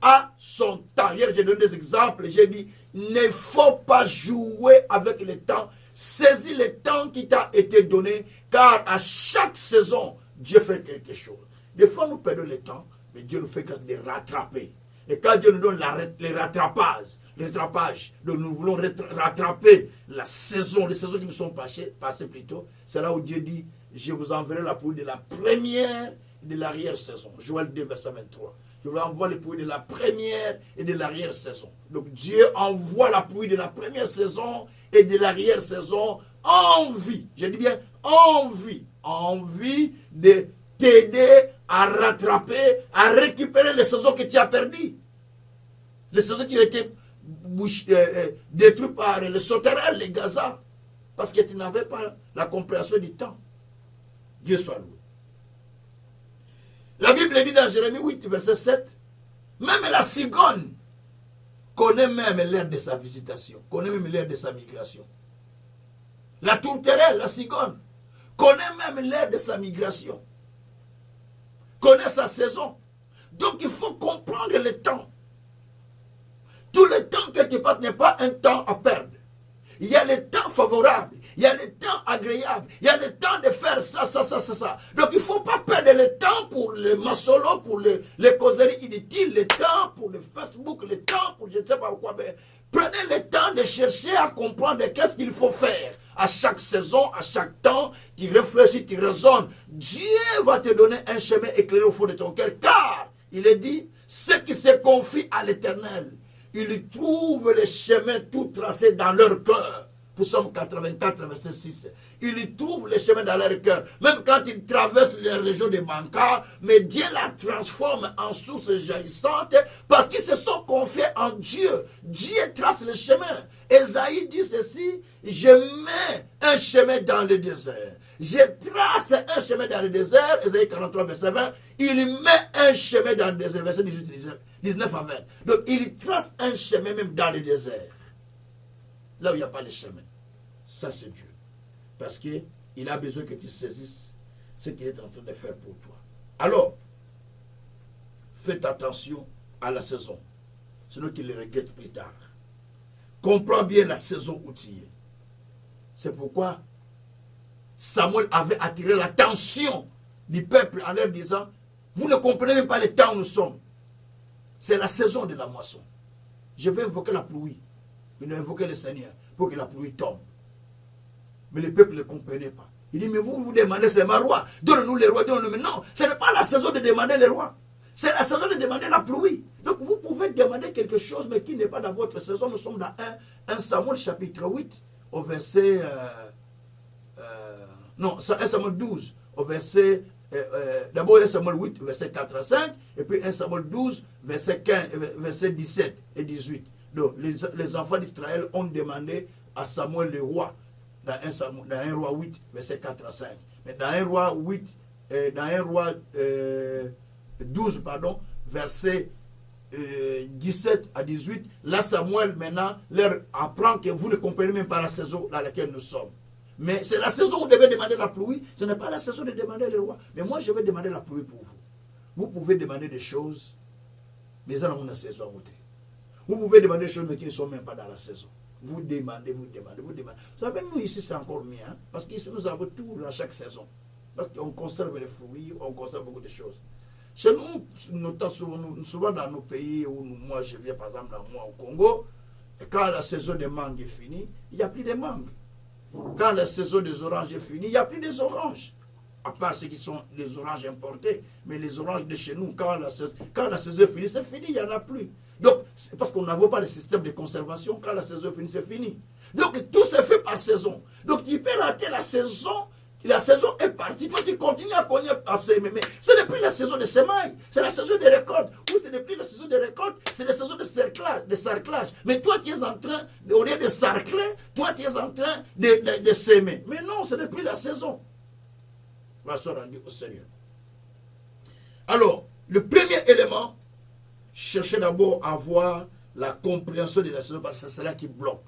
a son temps. Hier, j'ai donné des exemples. J'ai dit, ne faut pas jouer avec le temps. Saisis le temps qui t'a été donné, car à chaque saison, Dieu fait quelque chose. Des fois, nous perdons le temps, mais Dieu nous fait grâce de rattraper. Et quand Dieu nous donne les rattrapages, donc nous voulons rattraper la saison, les saisons qui nous sont passées plus tôt, c'est là où Dieu dit, je vous enverrai la pluie de la première et de l'arrière-saison. Joël 2, verset 23. Je vous envoie les pluies de la première et de l'arrière-saison. Donc Dieu envoie la pluie de la première saison et de l'arrière-saison en vie. Je dis bien en vie de t'aider à rattraper, à récupérer les saisons que tu as perdues. Les saisons qui ont été détruites par les sauterelles, les gazas. Parce que tu n'avais pas la compréhension du temps. Dieu soit loué. La Bible dit dans Jérémie 8, verset 7, même la cigogne connaît même l'heure de sa visitation, connaît même l'heure de sa migration. La tourterelle, la cigogne, connaît même l'heure de sa migration, connaît sa saison. Donc il faut comprendre le temps. Tout le temps que tu passes n'est pas un temps à perdre. Il y a le temps favorable il y a le temps agréable, il y a le temps de faire ça. Donc il ne faut pas perdre le temps pour le masolo, pour les causeries inutiles, le temps pour le Facebook, le temps pour je ne sais pas quoi. Mais prenez le temps de chercher à comprendre qu'est-ce qu'il faut faire. À chaque saison, à chaque temps, tu réfléchis, tu raisonnes. Dieu va te donner un chemin éclairé au fond de ton cœur. Car, il est dit, ceux qui se confient à l'Éternel, ils trouvent les chemins tout tracés dans leur cœur. Psaume 84, verset 6. Ils trouvent les chemins dans leur cœur. Même quand ils traversent les régions de Banca, mais Dieu la transforme en source jaillissante parce qu'ils se sont confiés en Dieu. Dieu trace le chemin. Ésaïe dit ceci, je mets un chemin dans le désert. Je trace un chemin dans le désert. Ésaïe 43, verset 20. Il met un chemin dans le désert. Verset 19 à 20. Donc il trace un chemin même dans le désert. Là où il n'y a pas de chemin. Ça, c'est Dieu. Parce qu'il a besoin que tu saisisses ce qu'il est en train de faire pour toi. Alors, faites attention à la saison. Sinon, tu le regrettes plus tard. Comprends bien la saison où tu es. C'est pourquoi Samuel avait attiré l'attention du peuple en leur disant, vous ne comprenez même pas le temps où nous sommes. C'est la saison de la moisson. Je vais invoquer la pluie. Il a invoqué le Seigneur pour que la pluie tombe. Mais le peuple ne comprenait pas. Il dit, mais vous demandez, c'est ma roi. Donne-nous les rois, donne-nous. Mais non, ce n'est pas la saison de demander les rois. C'est la saison de demander la pluie. Donc vous pouvez demander quelque chose, mais qui n'est pas dans votre saison. Nous sommes dans 1 Samuel chapitre 8, au verset... non, 1 Samuel 12, au verset... D'abord 1 Samuel 8, verset 4 à 5, et puis 1 Samuel 12, verset 15, verset 17 et 18. Donc, les enfants d'Israël ont demandé à Samuel le roi, dans 1 roi 8, verset 4 à 5. Mais dans 1 roi 8, dans 1 roi 12, pardon, verset 17 à 18, là Samuel maintenant leur apprend que vous ne comprenez même pas la saison dans laquelle nous sommes. Mais c'est la saison où vous devez demander la pluie, ce n'est pas la saison de demander le roi. Mais moi je vais demander la pluie pour vous. Vous pouvez demander des choses, mais ça n'a pas de saison à voter. Vous pouvez demander des choses mais qui ne sont même pas dans la saison. Vous demandez. Vous savez, nous ici c'est encore mieux, hein? Parce qu'ici nous avons tout à chaque saison. Parce qu'on conserve les fruits, on conserve beaucoup de choses. Chez nous, souvent dans nos pays où moi je viens par exemple moi, au Congo, et quand la saison des mangues est finie, il n'y a plus de mangues. Quand la saison des oranges est finie, il n'y a plus des oranges. À part ceux qui sont des oranges importés. Mais les oranges de chez nous, quand la saison est finie, c'est fini, il n'y en a plus. Donc, c'est parce qu'on n'a pas de système de conservation. Quand la saison est finie, c'est fini. Donc, tout se fait par saison. Donc, tu peux rater la saison est partie. Toi, tu continues à s'aimer. Mais ce n'est plus la saison de semailles. C'est la saison de récolte. Ou ce n'est plus la saison de récolte, c'est la saison de sarclage. Mais toi, tu es en train, au lieu de sarcler, toi, tu es en train de s'aimer. Mais non, ce n'est plus la saison. Va se rendre au Seigneur. Alors, le premier élément, cherchez d'abord à avoir la compréhension de la saison parce que c'est cela qui bloque.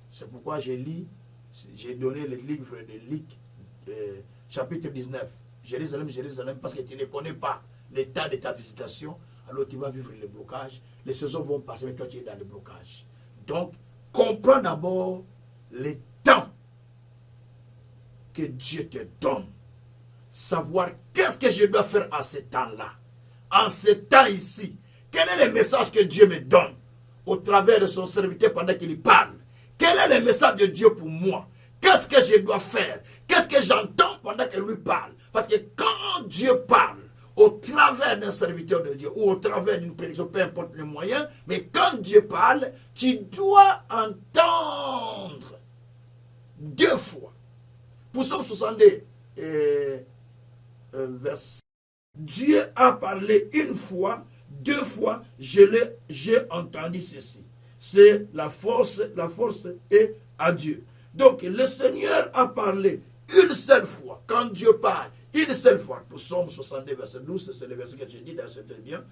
C'est pourquoi j'ai donné le livre de Luc, chapitre 19. Jérusalem, Jérusalem, parce que tu ne connais pas l'état de ta visitation, alors tu vas vivre le blocage. Les saisons vont passer, mais toi tu es dans le blocage. Donc, comprends d'abord les temps que Dieu te donne. Savoir qu'est-ce que je dois faire à ce temps-là. En ce temps ici, quel est le message que Dieu me donne au travers de son serviteur pendant qu'il parle? Quel est le message de Dieu pour moi? Qu'est-ce que je dois faire? Qu'est-ce que j'entends pendant qu'il lui parle? Parce que quand Dieu parle, au travers d'un serviteur de Dieu ou au travers d'une prédiction, peu importe les moyens, mais quand Dieu parle, tu dois entendre deux fois. Psaume 62, verset. Dieu a parlé une fois, deux fois, j'ai entendu ceci. C'est la force est à Dieu. Donc le Seigneur a parlé une seule fois. Quand Dieu parle, une seule fois. Psaume 62, verset 12, c'est le verset que j'ai dit, c'était bien.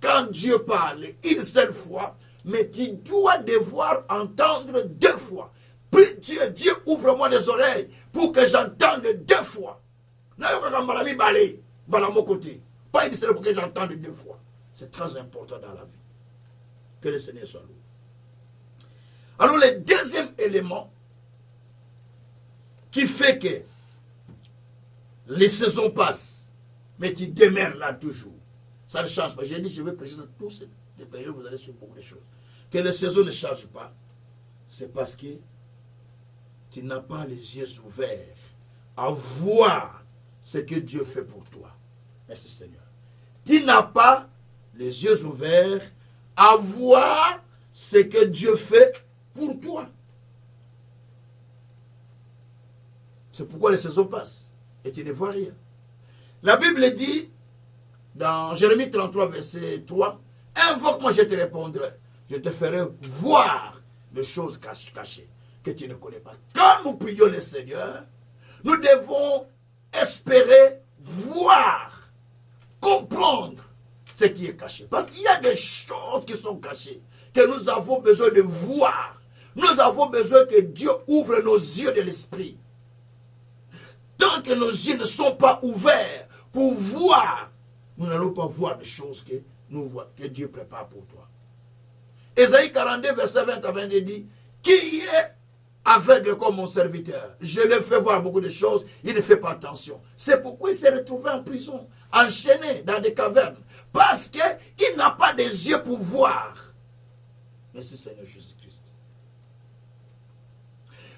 Quand Dieu parle une seule fois, mais tu dois devoir entendre deux fois. Puis Dieu ouvre-moi les oreilles pour que j'entende deux fois. Pas une seule fois que j'entende deux fois. C'est très important dans la vie. Que le Seigneur soit loué. Alors le deuxième élément, qui fait que les saisons passent, mais tu demeures là toujours. Ça ne change pas. J'ai dit, je vais prêcher ça toutes ces périodes, vous allez sur beaucoup de choses. Que les saisons ne changent pas, c'est parce que tu n'as pas les yeux ouverts à voir ce que Dieu fait pour toi. Merci Seigneur. Tu n'as pas les yeux ouverts à voir ce que Dieu fait pour toi. C'est pourquoi les saisons passent et tu ne vois rien. La Bible dit, dans Jérémie 33, verset 3, « Invoque-moi, je te répondrai. Je te ferai voir les choses cachées que tu ne connais pas. » Quand nous prions le Seigneur, nous devons espérer voir, comprendre ce qui est caché. Parce qu'il y a des choses qui sont cachées, que nous avons besoin de voir. Nous avons besoin que Dieu ouvre nos yeux de l'esprit. Tant que nos yeux ne sont pas ouverts pour voir, nous n'allons pas voir des choses que Dieu prépare pour toi. Ésaïe 42, verset 20 à 22 dit, « Qui est aveugle comme mon serviteur? Je le fais voir beaucoup de choses, il ne fait pas attention. » C'est pourquoi il s'est retrouvé en prison, enchaîné dans des cavernes. Parce qu'il n'a pas des yeux pour voir. Merci Seigneur Jésus-Christ.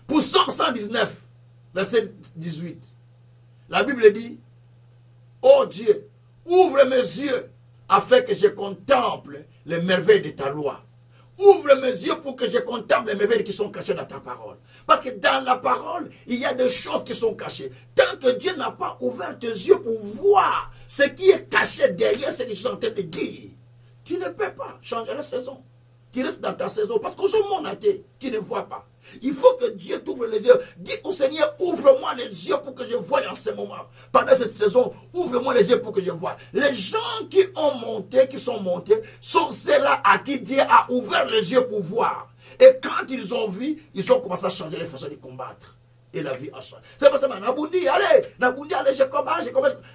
Pour Psaume 119, verset 18, la Bible dit, « Ô Dieu, ouvre mes yeux afin que je contemple les merveilles de ta loi. » Ouvre mes yeux pour que je contemple les merveilles qui sont cachées dans ta parole. Parce que dans la parole, il y a des choses qui sont cachées. Tant que Dieu n'a pas ouvert tes yeux pour voir ce qui est caché derrière ce que je suis en train de dire, tu ne peux pas changer la saison. Tu restes dans ta saison. Parce qu'au moment athée, tu ne vois pas. Il faut que Dieu t'ouvre les yeux. Dis au Seigneur, ouvre-moi les yeux pour que je voie en ce moment. Pendant cette saison, ouvre-moi les yeux pour que je voie. Les gens qui sont montés, sont ceux-là à qui Dieu a ouvert les yeux pour voir. Et quand ils ont vu, ils ont commencé à changer les façons de combattre. Et la vie a changé. C'est pour ça que Nabundi, allez, je combats.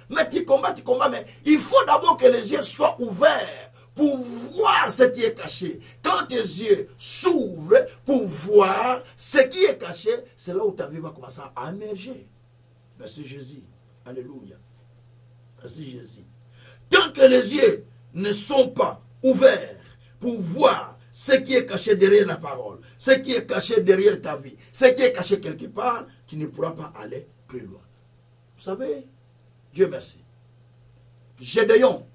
Mais tu combats, mais il faut d'abord que les yeux soient ouverts pour voir ce qui est caché. Quand tes yeux s'ouvrent pour voir ce qui est caché, c'est là où ta vie va commencer à émerger. Merci Jésus. Alléluia. Merci Jésus. Tant que les yeux ne sont pas ouverts pour voir ce qui est caché derrière la parole, ce qui est caché derrière ta vie, ce qui est caché quelque part, tu ne pourras pas aller plus loin. Vous savez, Dieu merci. Gédéon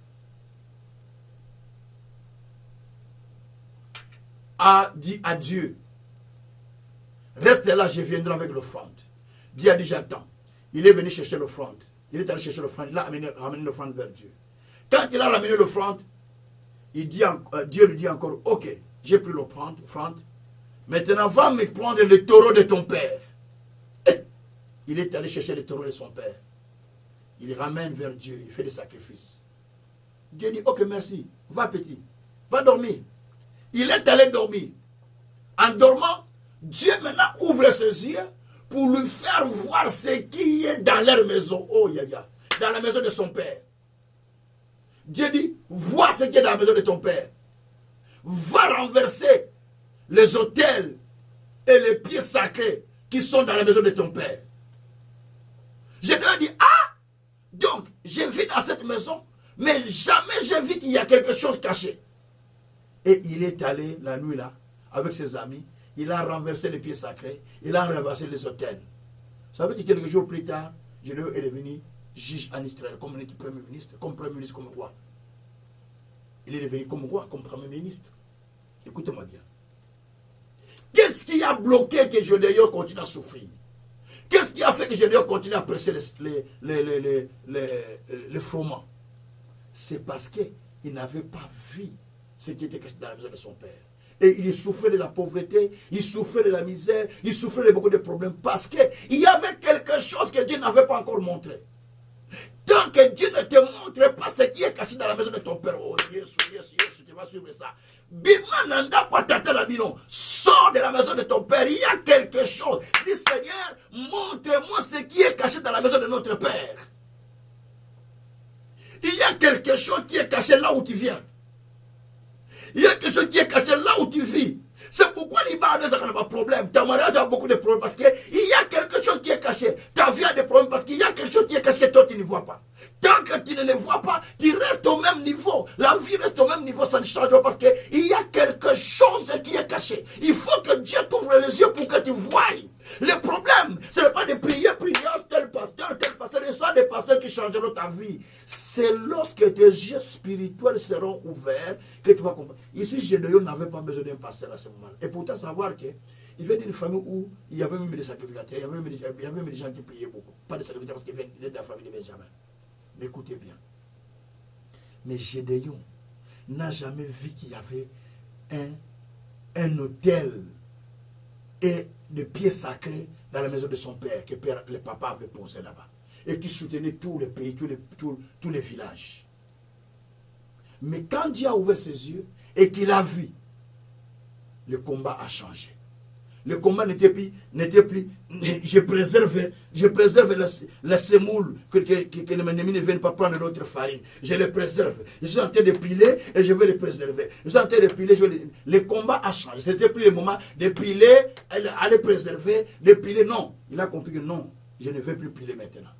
a dit à Dieu, reste là, je viendrai avec l'offrande. Dieu a dit, j'attends. Il est venu chercher l'offrande. Il est allé chercher l'offrande. Il a ramené l'offrande vers Dieu. Quand il a ramené l'offrande, Dieu lui dit encore, ok, j'ai pris l'offrande. Maintenant, va me prendre le taureau de ton père. Et il est allé chercher le taureau de son père. Il ramène vers Dieu, il fait des sacrifices. Dieu dit, ok, merci, va petit, va dormir. Il est allé dormir. En dormant, Dieu maintenant ouvre ses yeux pour lui faire voir ce qui est dans leur maison. Oh, dans la maison de son père. Dieu dit, vois ce qui est dans la maison de ton père. Va renverser les autels et les pieds sacrés qui sont dans la maison de ton père. Je lui ai dit, ah, donc, je vis dans cette maison, mais jamais je vis qu'il y a quelque chose caché. Et il est allé la nuit là, avec ses amis, il a renversé les pieds sacrés, il a renversé les autels. Ça veut dire que quelques jours plus tard, Gédéon est devenu juge en Israël, comme premier ministre, comme roi. Il est devenu comme roi, comme premier ministre. Écoutez-moi bien. Qu'est-ce qui a bloqué que Gédéon continue à souffrir? Qu'est-ce qui a fait que Gédéon continue à presser les froment? C'est parce qu'il n'avait pas vu ce qui était caché dans la maison de son père. Et il souffrait de la pauvreté, il souffrait de la misère, il souffrait de beaucoup de problèmes parce qu'il y avait quelque chose que Dieu n'avait pas encore montré. Tant que Dieu ne te montre pas ce qui est caché dans la maison de ton père, oh Jésus, tu vas suivre ça. Bimananda patata labino, sors de la maison de ton père, il y a quelque chose. Dis Seigneur, montre-moi ce qui est caché dans la maison de notre père. Il y a quelque chose qui est caché là où tu viens. Il y a quelque chose qui est caché là où tu vis. C'est pourquoi l'Iba n'a pas de problème. Ta mariage a beaucoup de problèmes parce qu'il y a quelque chose qui est caché. Ta vie a des problèmes parce qu'il y a quelque chose qui est caché que toi tu ne vois pas. Tant que tu ne le vois pas, tu restes au même niveau. La vie reste au même niveau, ça ne change pas parce qu'il y a quelque chose qui est caché. Il faut que Dieu t'ouvre les yeux pour que tu voies. Le problème, ce n'est pas de prier, tel pasteur, ce sont des pasteurs qui changeront ta vie. C'est lorsque tes yeux spirituels seront ouverts que tu vas comprendre. Ici, Gédéon n'avait pas besoin d'un pasteur à ce moment-là. Et pourtant, savoir qu'il vient d'une famille où il y avait même des sacrificateurs, il y avait même des gens qui priaient beaucoup. Pas des sacrificateurs parce qu'il venait de la famille de Benjamin. Mais écoutez bien. Mais Gédéon n'a jamais vu qu'il y avait un autel et de pieds sacrés dans la maison de son père, que le papa avait posé là-bas, et qui soutenait tout le pays, tous les villages. Mais quand Dieu a ouvert ses yeux et qu'il a vu, le combat a changé. Le combat n'était plus, je préserve la semoule, que l'ennemi ne vienne pas prendre l'autre farine. Je le préserve. Je suis en train de piler et je vais le préserver. Je suis en train de piler, le combat a changé. Ce n'était plus le moment de piler, aller préserver, de piler. Non, il a compris que non, je ne vais plus piler maintenant.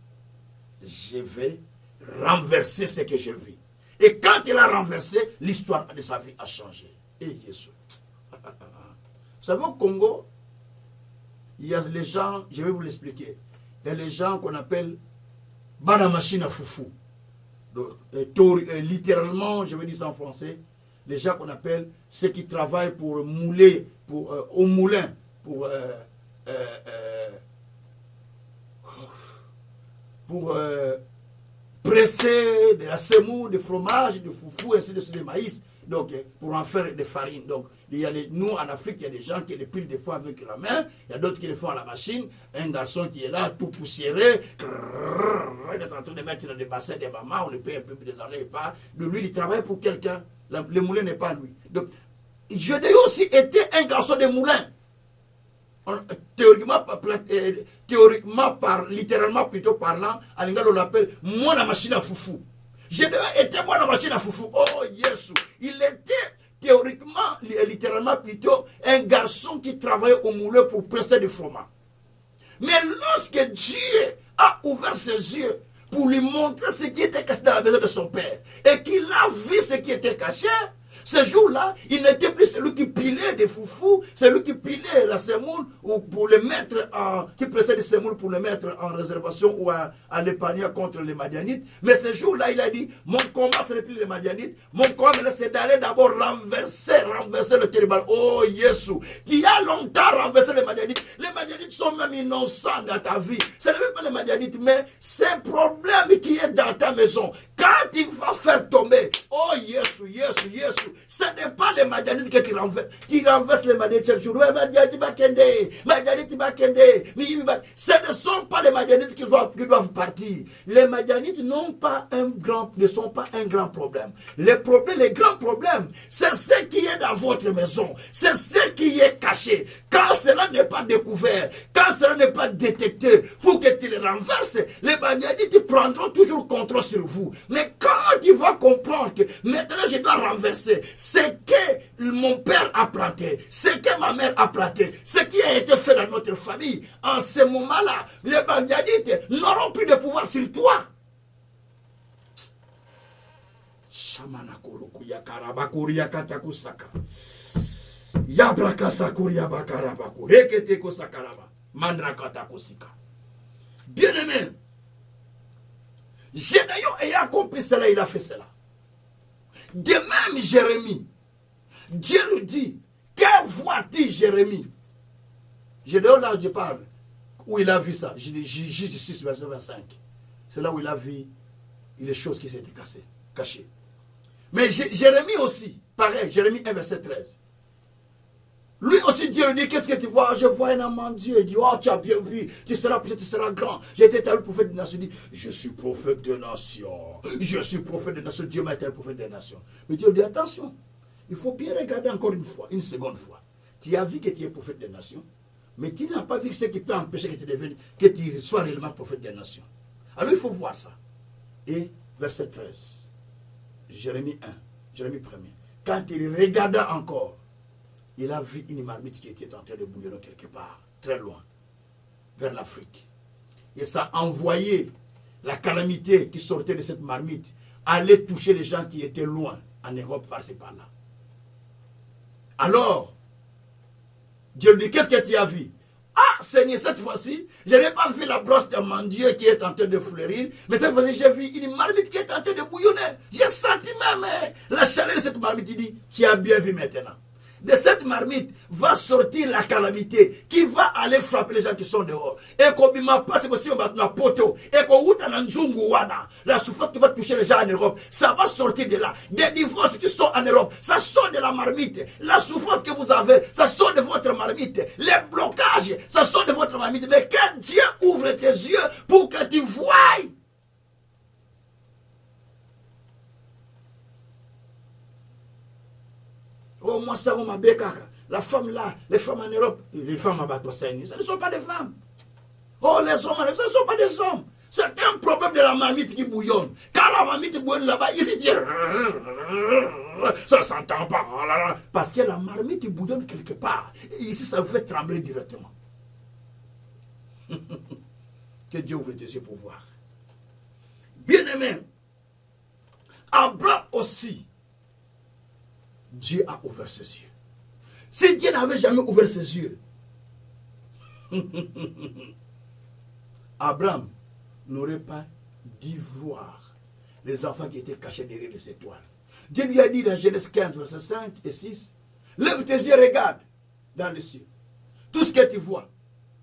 Je vais renverser ce que je vis. Et quand il a renversé, l'histoire de sa vie a changé. Et Jésus. Vous savez, au Congo, il y a les gens, je vais vous l'expliquer, il y a les gens qu'on appelle Bana machine à foufou. Donc, littéralement, je vais dire ça en français, les gens qu'on appelle ceux qui travaillent pour mouler, au moulin, pour presser de la semoule, de fromage, de foufou, ainsi de suite, de maïs. Donc, pour en faire des farines. Donc, nous, en Afrique, il y a des gens qui les pilent des fois avec la main. Il y a d'autres qui le font à la machine. Un garçon qui est là, tout poussiéré. Il est en train de mettre dans des bassins des mamans. On le paye un peu des argent et pas. De lui, il travaille pour quelqu'un. Le moulin n'est pas lui. Donc, Gédéon aussi était un garçon de moulin. Littéralement plutôt parlant, à l'Ingal, on l'appelle moi la machine à foufou. Gédéon était moi la machine à foufou. Oh, Jésus. Il était théoriquement, littéralement plutôt, un garçon qui travaillait au moulin pour presser du fromage. Mais lorsque Dieu a ouvert ses yeux pour lui montrer ce qui était caché dans la maison de son père, et qu'il a vu ce qui était caché, ce jour-là, il n'était plus celui qui pilait des foufous, celui qui pilait la semoule ou pour le mettre qui pressait des semoules pour le mettre en réservation ou à l'épargner contre les Madianites. Mais ce jour-là, il a dit, mon combat, ce n'est plus les Madianites. Mon combat, c'est d'aller d'abord renverser le terrible. Oh, Jésus, qui a longtemps renversé les Madianites. Les Madianites sont même innocents dans ta vie. Ce n'est même pas les Madianites, mais c'est un problème qui est dans ta maison. Quand il va faire tomber, oh, Jésus, ce n'est pas les Madianites que tu renverses. Tu renverses les Madianites chaque jour. Ce ne sont pas les Madianites qui doivent partir. Les Madianites ne sont pas un grand problème. Les grands problèmes, c'est ce qui est dans votre maison. C'est ce qui est caché. Quand cela n'est pas découvert, quand cela n'est pas détecté, pour que tu les renverses, les Madianites prendront toujours contrôle sur vous. Mais quand tu vas comprendre que maintenant je dois renverser ce que mon père a planté, ce que ma mère a planté, ce qui a été fait dans notre famille, en ce moment-là, les Madianites n'auront plus de pouvoir sur toi. Bien-aimé, Gédéon ayant compris cela, il a fait cela. De même, Jérémie, Dieu lui dit, que vois-tu, Jérémie? Gédéon, là, je parle, où il a vu ça, Juge 6, verset 25. C'est là où il a vu les choses qui s'étaient cachées. Mais Jérémie aussi, pareil, Jérémie 1, verset 13. Lui aussi, Dieu lui dit, qu'est-ce que tu vois? Je vois un amant de Dieu. Il dit, oh, tu as bien vu, tu seras grand. J'ai été établi prophète des nations. Il dit, je suis prophète des nations. Je suis prophète des nations. Dieu m'a été prophète des nations. Mais Dieu dit, attention, il faut bien regarder encore une seconde fois. Tu as vu que tu es prophète des nations, mais tu n'as pas vu ce qui peut empêcher que tu sois réellement prophète des nations. Alors il faut voir ça. Et verset 13, Jérémie 1, Jérémie 1er. Quand il regarda encore, il a vu une marmite qui était en train de bouillonner quelque part, très loin, vers l'Afrique. Et ça a envoyé la calamité qui sortait de cette marmite, aller toucher les gens qui étaient loin, en Europe, par-ci, par-là. Alors, Dieu lui dit, qu'est-ce que tu as vu? Ah, Seigneur, cette fois-ci, je n'ai pas vu la broche de mandieu qui est en train de fleurir, mais cette fois-ci, j'ai vu une marmite qui est en train de bouillonner. J'ai senti même la chaleur de cette marmite. Il dit, tu as bien vu maintenant. De cette marmite va sortir la calamité qui va aller frapper les gens qui sont dehors. Et qu'on ne pas c'est possible maintenant poto. Et qu'on outa nanzungu wana. La souffrance qui va toucher les gens en Europe, ça va sortir de là. Des divorces qui sont en Europe, ça sort de la marmite. La souffrance que vous avez, ça sort de votre marmite. Les blocages, ça sort de votre marmite. Mais que Dieu ouvre tes yeux pour que tu voies. Oh, moi, ça, on m'a bécaka. La femme là, les femmes en Europe, les femmes à Batossénie, ce ne sont pas des femmes. Oh, les hommes en Europe, ce ne sont pas des hommes. C'est un problème de la marmite qui bouillonne. Quand la marmite bouillonne là-bas, ici, ça ne s'entend pas. Parce que la marmite bouillonne quelque part. Et ici, ça vous fait trembler directement. Que Dieu ouvre tes yeux pour voir. Bien-aimé, Abraham aussi, Dieu a ouvert ses yeux. Si Dieu n'avait jamais ouvert ses yeux, Abraham n'aurait pas dû voir les enfants qui étaient cachés derrière les étoiles. Dieu lui a dit dans Genèse 15, versets 5 et 6, lève tes yeux, regarde dans les cieux. Tout ce que tu vois,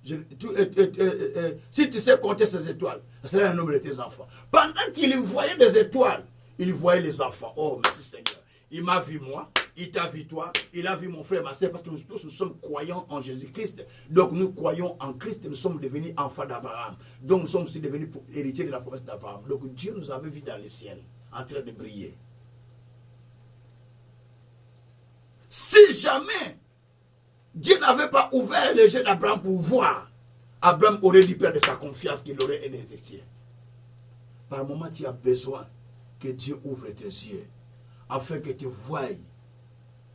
si tu sais compter ces étoiles, ce sera le nombre de tes enfants. Pendant qu'il voyait des étoiles, il voyait les enfants. Oh, merci Seigneur. Il m'a vu moi, il t'a vu toi, il a vu mon frère, ma soeur, parce que nous tous nous sommes croyants en Jésus-Christ. Donc nous croyons en Christ et nous sommes devenus enfants d'Abraham. Donc nous sommes aussi devenus héritiers de la promesse d'Abraham. Donc Dieu nous avait vus dans le ciel, en train de briller. Si jamais Dieu n'avait pas ouvert les yeux d'Abraham pour voir, Abraham aurait dû perdre sa confiance qu'il aurait été héritier. Par moment, tu as besoin que Dieu ouvre tes yeux, afin que tu voies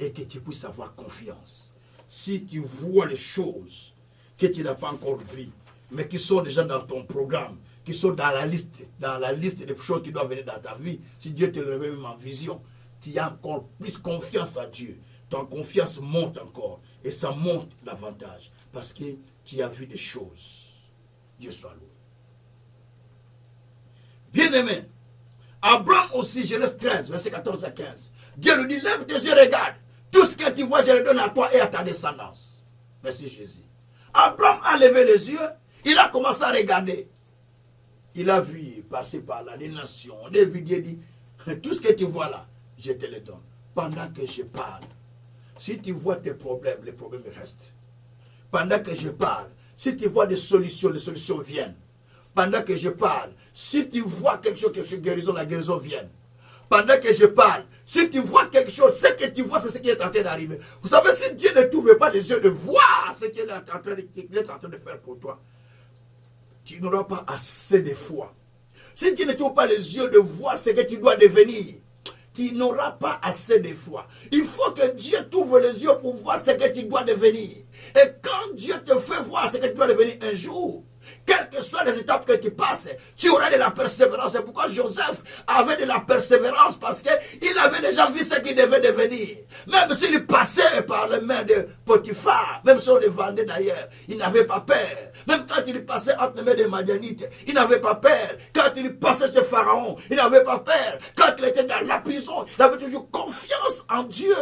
et que tu puisses avoir confiance. Si tu vois les choses que tu n'as pas encore vues, mais qui sont déjà dans ton programme, qui sont dans la liste des choses qui doivent venir dans ta vie, si Dieu te le révèle même en vision, tu as encore plus confiance en Dieu. Ton confiance monte encore, et ça monte davantage, parce que tu as vu des choses. Dieu soit loué. Bien-aimé, Abraham aussi, Genèse 13, verset 14 à 15. Dieu lui dit, lève tes yeux, regarde. Tout ce que tu vois, je le donne à toi et à ta descendance. Merci Jésus. Abraham a levé les yeux, il a commencé à regarder. Il a vu, par-ci, par-là, des nations, des vies. Dieu dit, tout ce que tu vois là, je te le donne. Pendant que je parle, si tu vois tes problèmes, les problèmes restent. Pendant que je parle, si tu vois des solutions, les solutions viennent. Pendant que je parle, si tu vois quelque chose, guérison, la guérison vient. Pendant que je parle, si tu vois quelque chose, ce que tu vois, c'est ce qui est en train d'arriver. Vous savez, si Dieu ne t'ouvre pas les yeux de voir ce qu'il est en train de faire pour toi, tu n'auras pas assez de foi. Si Dieu ne t'ouvre pas les yeux de voir ce que tu dois devenir, tu n'auras pas assez de foi. Il faut que Dieu t'ouvre les yeux pour voir ce que tu dois devenir. Et quand Dieu te fait voir ce que tu dois devenir un jour, quelles que soient les étapes que tu passes, tu auras de la persévérance. C'est pourquoi Joseph avait de la persévérance, parce qu'il avait déjà vu ce qu'il devait devenir. Même s'il passait par les mains de Potiphar, même si on le vendait d'ailleurs, il n'avait pas peur. Même quand il passait entre les mains des Madianites, il n'avait pas peur. Quand il passait chez Pharaon, il n'avait pas peur. Quand il était dans la prison, il avait toujours confiance en Dieu.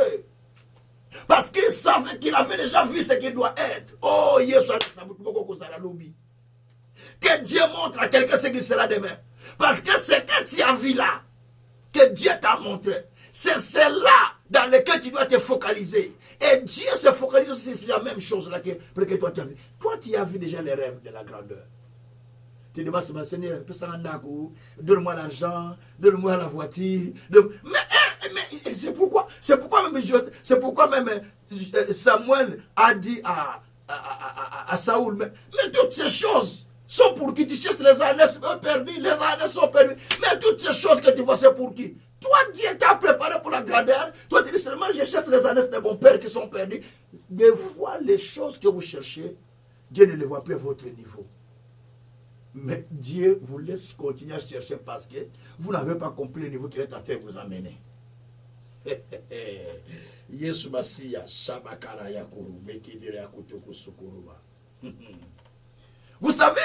Parce qu'il savait qu'il avait déjà vu ce qu'il doit être. Oh, que Dieu montre à quelqu'un ce qu'il sera demain. Parce que ce que tu as vu là, que Dieu t'a montré, c'est cela dans lequel tu dois te focaliser. Et Dieu se focalise aussi sur la même chose là que toi tu as vu. Toi tu as vu déjà les rêves de la grandeur. Tu demandes à Seigneur, donne-moi l'argent, donne-moi la voiture. Mais c'est pourquoi même Samuel a dit à Saoul, mais toutes ces choses sont pour qui? Tu cherches les années perdues, les années sont perdues. Mais toutes ces choses que tu vois, c'est pour qui? Toi, Dieu t'a préparé pour la grandeur. Toi, tu dis seulement, je cherche les années de mon père qui sont perdus. Des fois, les choses que vous cherchez, Dieu ne les voit plus à votre niveau. Mais Dieu vous laisse continuer à chercher parce que vous n'avez pas compris le niveau qu'il est en train de vous amener. Yesu Masiya, Shabakara Yakuru, Mekidere Akutoko Sukuruba. Vous savez,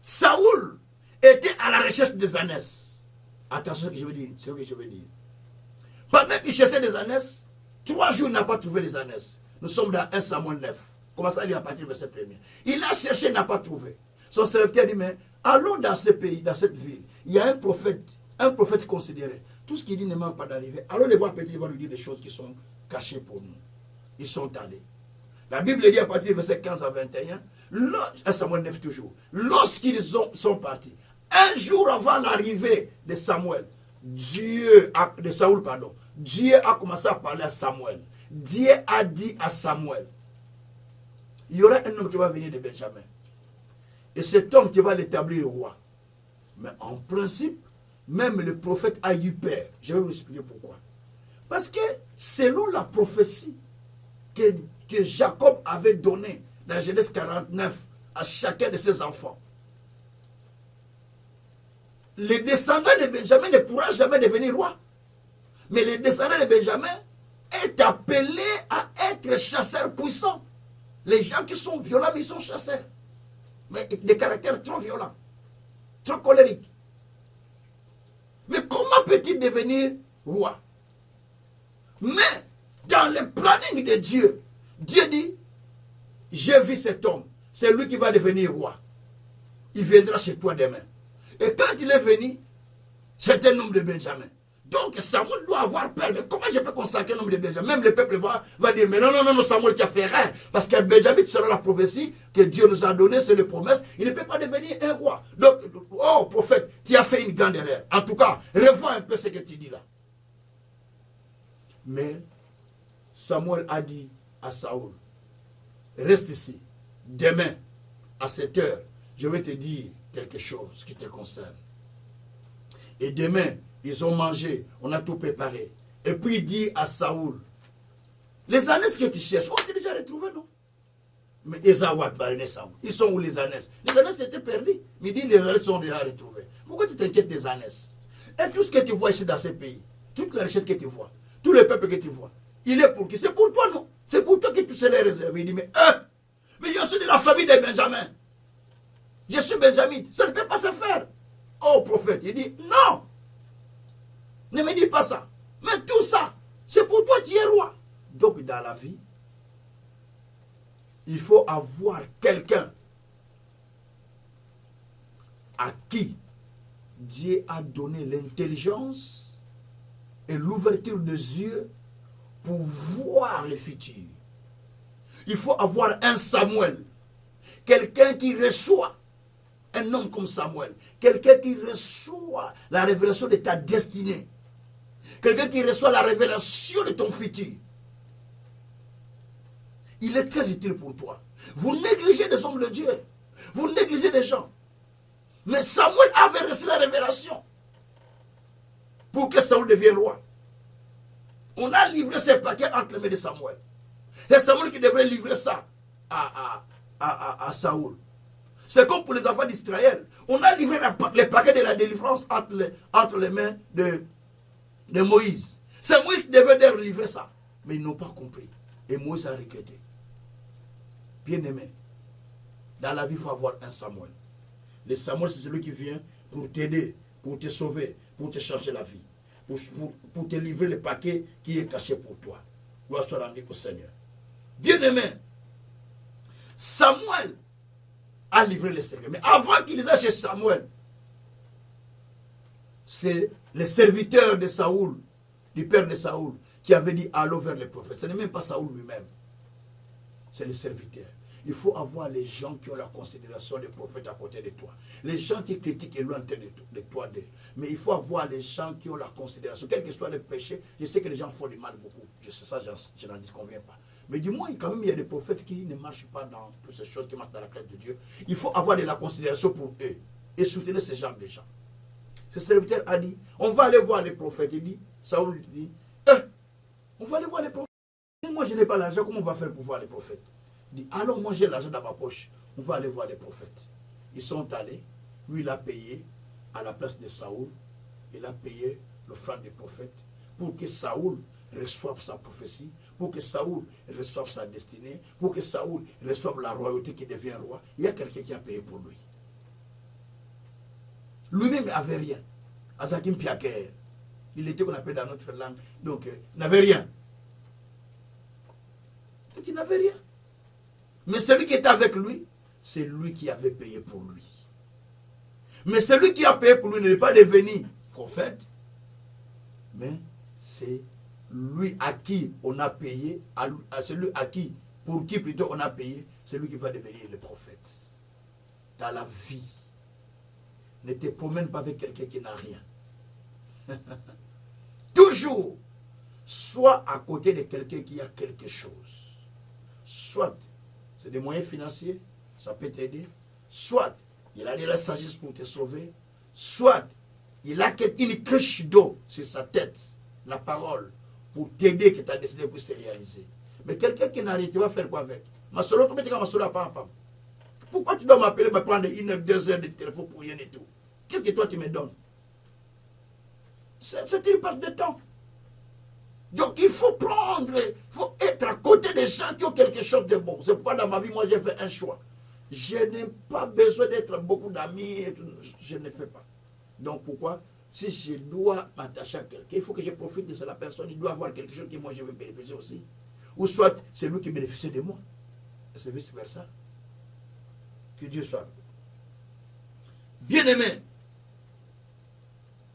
Saoul était à la recherche des ânesses. Attention ce que je veux dire, c'est ce que je veux dire. Pendant qu'il cherchait des ânesses, 3 jours il n'a pas trouvé les ânesses. Nous sommes dans 1 Samuel 9. Commencez à lire à partir du verset 1er. Il a cherché, n'a pas trouvé. Son serviteur dit, mais allons dans ce pays, dans cette ville. Il y a un prophète considéré. Tout ce qu'il dit ne manque pas d'arriver. Allons les voir peut-être, il va nous dire des choses qui sont cachées pour nous. Ils sont allés. La Bible dit à partir du verset 15 à 21, 1 Samuel 9 toujours, lorsqu'ils sont partis, un jour avant l'arrivée de Samuel, Dieu a commencé à parler à Samuel. Dieu a dit à Samuel, il y aura un homme qui va venir de Benjamin. Et cet homme qui va l'établir roi. Mais en principe, même le prophète a eu peur. Je vais vous expliquer pourquoi. Parce que selon la prophétie que Jacob avait donnée dans Genèse 49 à chacun de ses enfants, le descendant de Benjamin ne pourra jamais devenir roi. Mais le descendant de Benjamin est appelé à être chasseur puissant. Les gens qui sont violents, mais ils sont chasseurs. Mais des caractères trop violents, trop colériques. Mais comment peut-il devenir roi? Mais dans le planning de Dieu, Dieu dit, j'ai vu cet homme, c'est lui qui va devenir roi. Il viendra chez toi demain. Et quand il est venu, c'est un homme de Benjamin. Donc Samuel doit avoir peur. Mais comment je peux consacrer un homme de Benjamin? Même le peuple va dire, mais non, Samuel, tu as fait rien. Parce que Benjamin sera la prophétie que Dieu nous a donnée, c'est une promesse. Il ne peut pas devenir un roi. Donc, oh prophète, tu as fait une grande erreur. En tout cas, revois un peu ce que tu dis là. Mais Samuel a dit à Saoul, reste ici. Demain, à 7 heures, je vais te dire quelque chose qui te concerne. Et demain, ils ont mangé, on a tout préparé. Et puis il dit à Saoul, les ânesses que tu cherches, on t'a déjà retrouvé, non? Mais ils sont où les ânesses? Les ânesses étaient perdues. Mais il dit, les ânesses sont déjà retrouvées. Pourquoi tu t'inquiètes des ânesses? Et tout ce que tu vois ici dans ce pays, toute la richesse que tu vois, tout le peuple que tu vois, il est pour qui? C'est pour toi, non? C'est pour toi que tu se les réserves. Il dit, mais je suis de la famille de Benjamin. Je suis Benjamin. Ça ne peut pas se faire. Oh, prophète, il dit, non. Ne me dis pas ça. Mais tout ça, c'est pour toi, tu es roi. Donc, dans la vie, il faut avoir quelqu'un à qui Dieu a donné l'intelligence et l'ouverture des yeux pour voir le futur. Il faut avoir un Samuel, quelqu'un qui reçoit, un homme comme Samuel, quelqu'un qui reçoit la révélation de ta destinée, quelqu'un qui reçoit la révélation de ton futur. Il est très utile pour toi. Vous négligez des hommes de Dieu, vous négligez des gens. Mais Samuel avait reçu la révélation pour que Saül devienne roi. On a livré ce paquet entre les mains de Samuel. C'est Samuel qui devrait livrer ça à Saül. C'est comme pour les enfants d'Israël. On a livré les paquets de la délivrance entre les mains de Moïse. C'est Moïse qui devait leur livrer ça. Mais ils n'ont pas compris. Et Moïse a regretté. Bien-aimé, dans la vie, il faut avoir un Samuel. Le Samuel, c'est celui qui vient pour t'aider, pour te sauver, pour te changer la vie. Pour te livrer le paquet qui est caché pour toi. Gloire soit rendue au Seigneur. Bien-aimé, Samuel a livré le Seigneur. Mais avant qu'il aille chez Samuel, c'est le serviteur de Saoul, du père de Saoul, qui avait dit allons vers le prophète. Ce n'est même pas Saoul lui-même. C'est le serviteur. Il faut avoir les gens qui ont la considération des prophètes à côté de toi. Les gens qui critiquent et loin de toi d'eux. Mais il faut avoir les gens qui ont la considération. Quel que soit le péché, je sais que les gens font du mal beaucoup. Je sais ça, je n'en disconviens pas. Mais du moins, quand même, il y a des prophètes qui ne marchent pas dans toutes ces choses, qui marchent dans la crainte de Dieu. Il faut avoir de la considération pour eux. Et soutenir ce genre de gens. Ce serviteur a dit, on va aller voir les prophètes. Il dit, Saoul dit, on va aller voir les prophètes. moi je n'ai pas l'argent, comment on va faire pour voir les prophètes? Il dit, alors moi j'ai l'argent dans ma poche, on va aller voir les prophètes. Ils sont allés, lui il a payé à la place de Saoul, il a payé l'offrande des prophètes pour que Saoul reçoive sa prophétie, pour que Saoul reçoive sa destinée, pour que Saoul reçoive la royauté qui devient roi. Il y a quelqu'un qui a payé pour lui. Lui-même n'avait rien. Azakim Piaker, il était qu'on appelle dans notre langue, donc n'avait rien. Donc il n'avait rien. Mais celui qui était avec lui, c'est lui qui avait payé pour lui. Mais celui qui a payé pour lui n'est pas devenu prophète, mais c'est lui à qui on a payé, à celui à qui, pour qui plutôt on a payé, c'est lui qui va devenir le prophète. Dans la vie, ne te promène pas avec quelqu'un qui n'a rien. Toujours, sois à côté de quelqu'un qui a quelque chose. Soit c'est des moyens financiers, ça peut t'aider. Soit il a de la sagesse pour te sauver. Soit il a une couche d'eau sur sa tête, la parole, pour t'aider que ta destinée puisse se réaliser. Mais quelqu'un qui n'a rien, tu vas faire quoi avec? Pourquoi tu dois m'appeler, me prendre 1 heure, 2 heures de téléphone pour rien et tout? Qu'est-ce que toi tu me donnes? C'est une perte de temps. Donc il faut prendre, il faut être à côté des gens qui ont quelque chose de bon. C'est pourquoi dans ma vie, moi j'ai fait un choix. Je n'ai pas besoin d'être beaucoup d'amis, je ne fais pas. Donc pourquoi? Si je dois m'attacher à quelqu'un, il faut que je profite de la personne, il doit avoir quelque chose que moi je veux bénéficier aussi. Ou soit c'est lui qui bénéficie de moi. Et c'est vice versa. Que Dieu soit. Bien-aimés,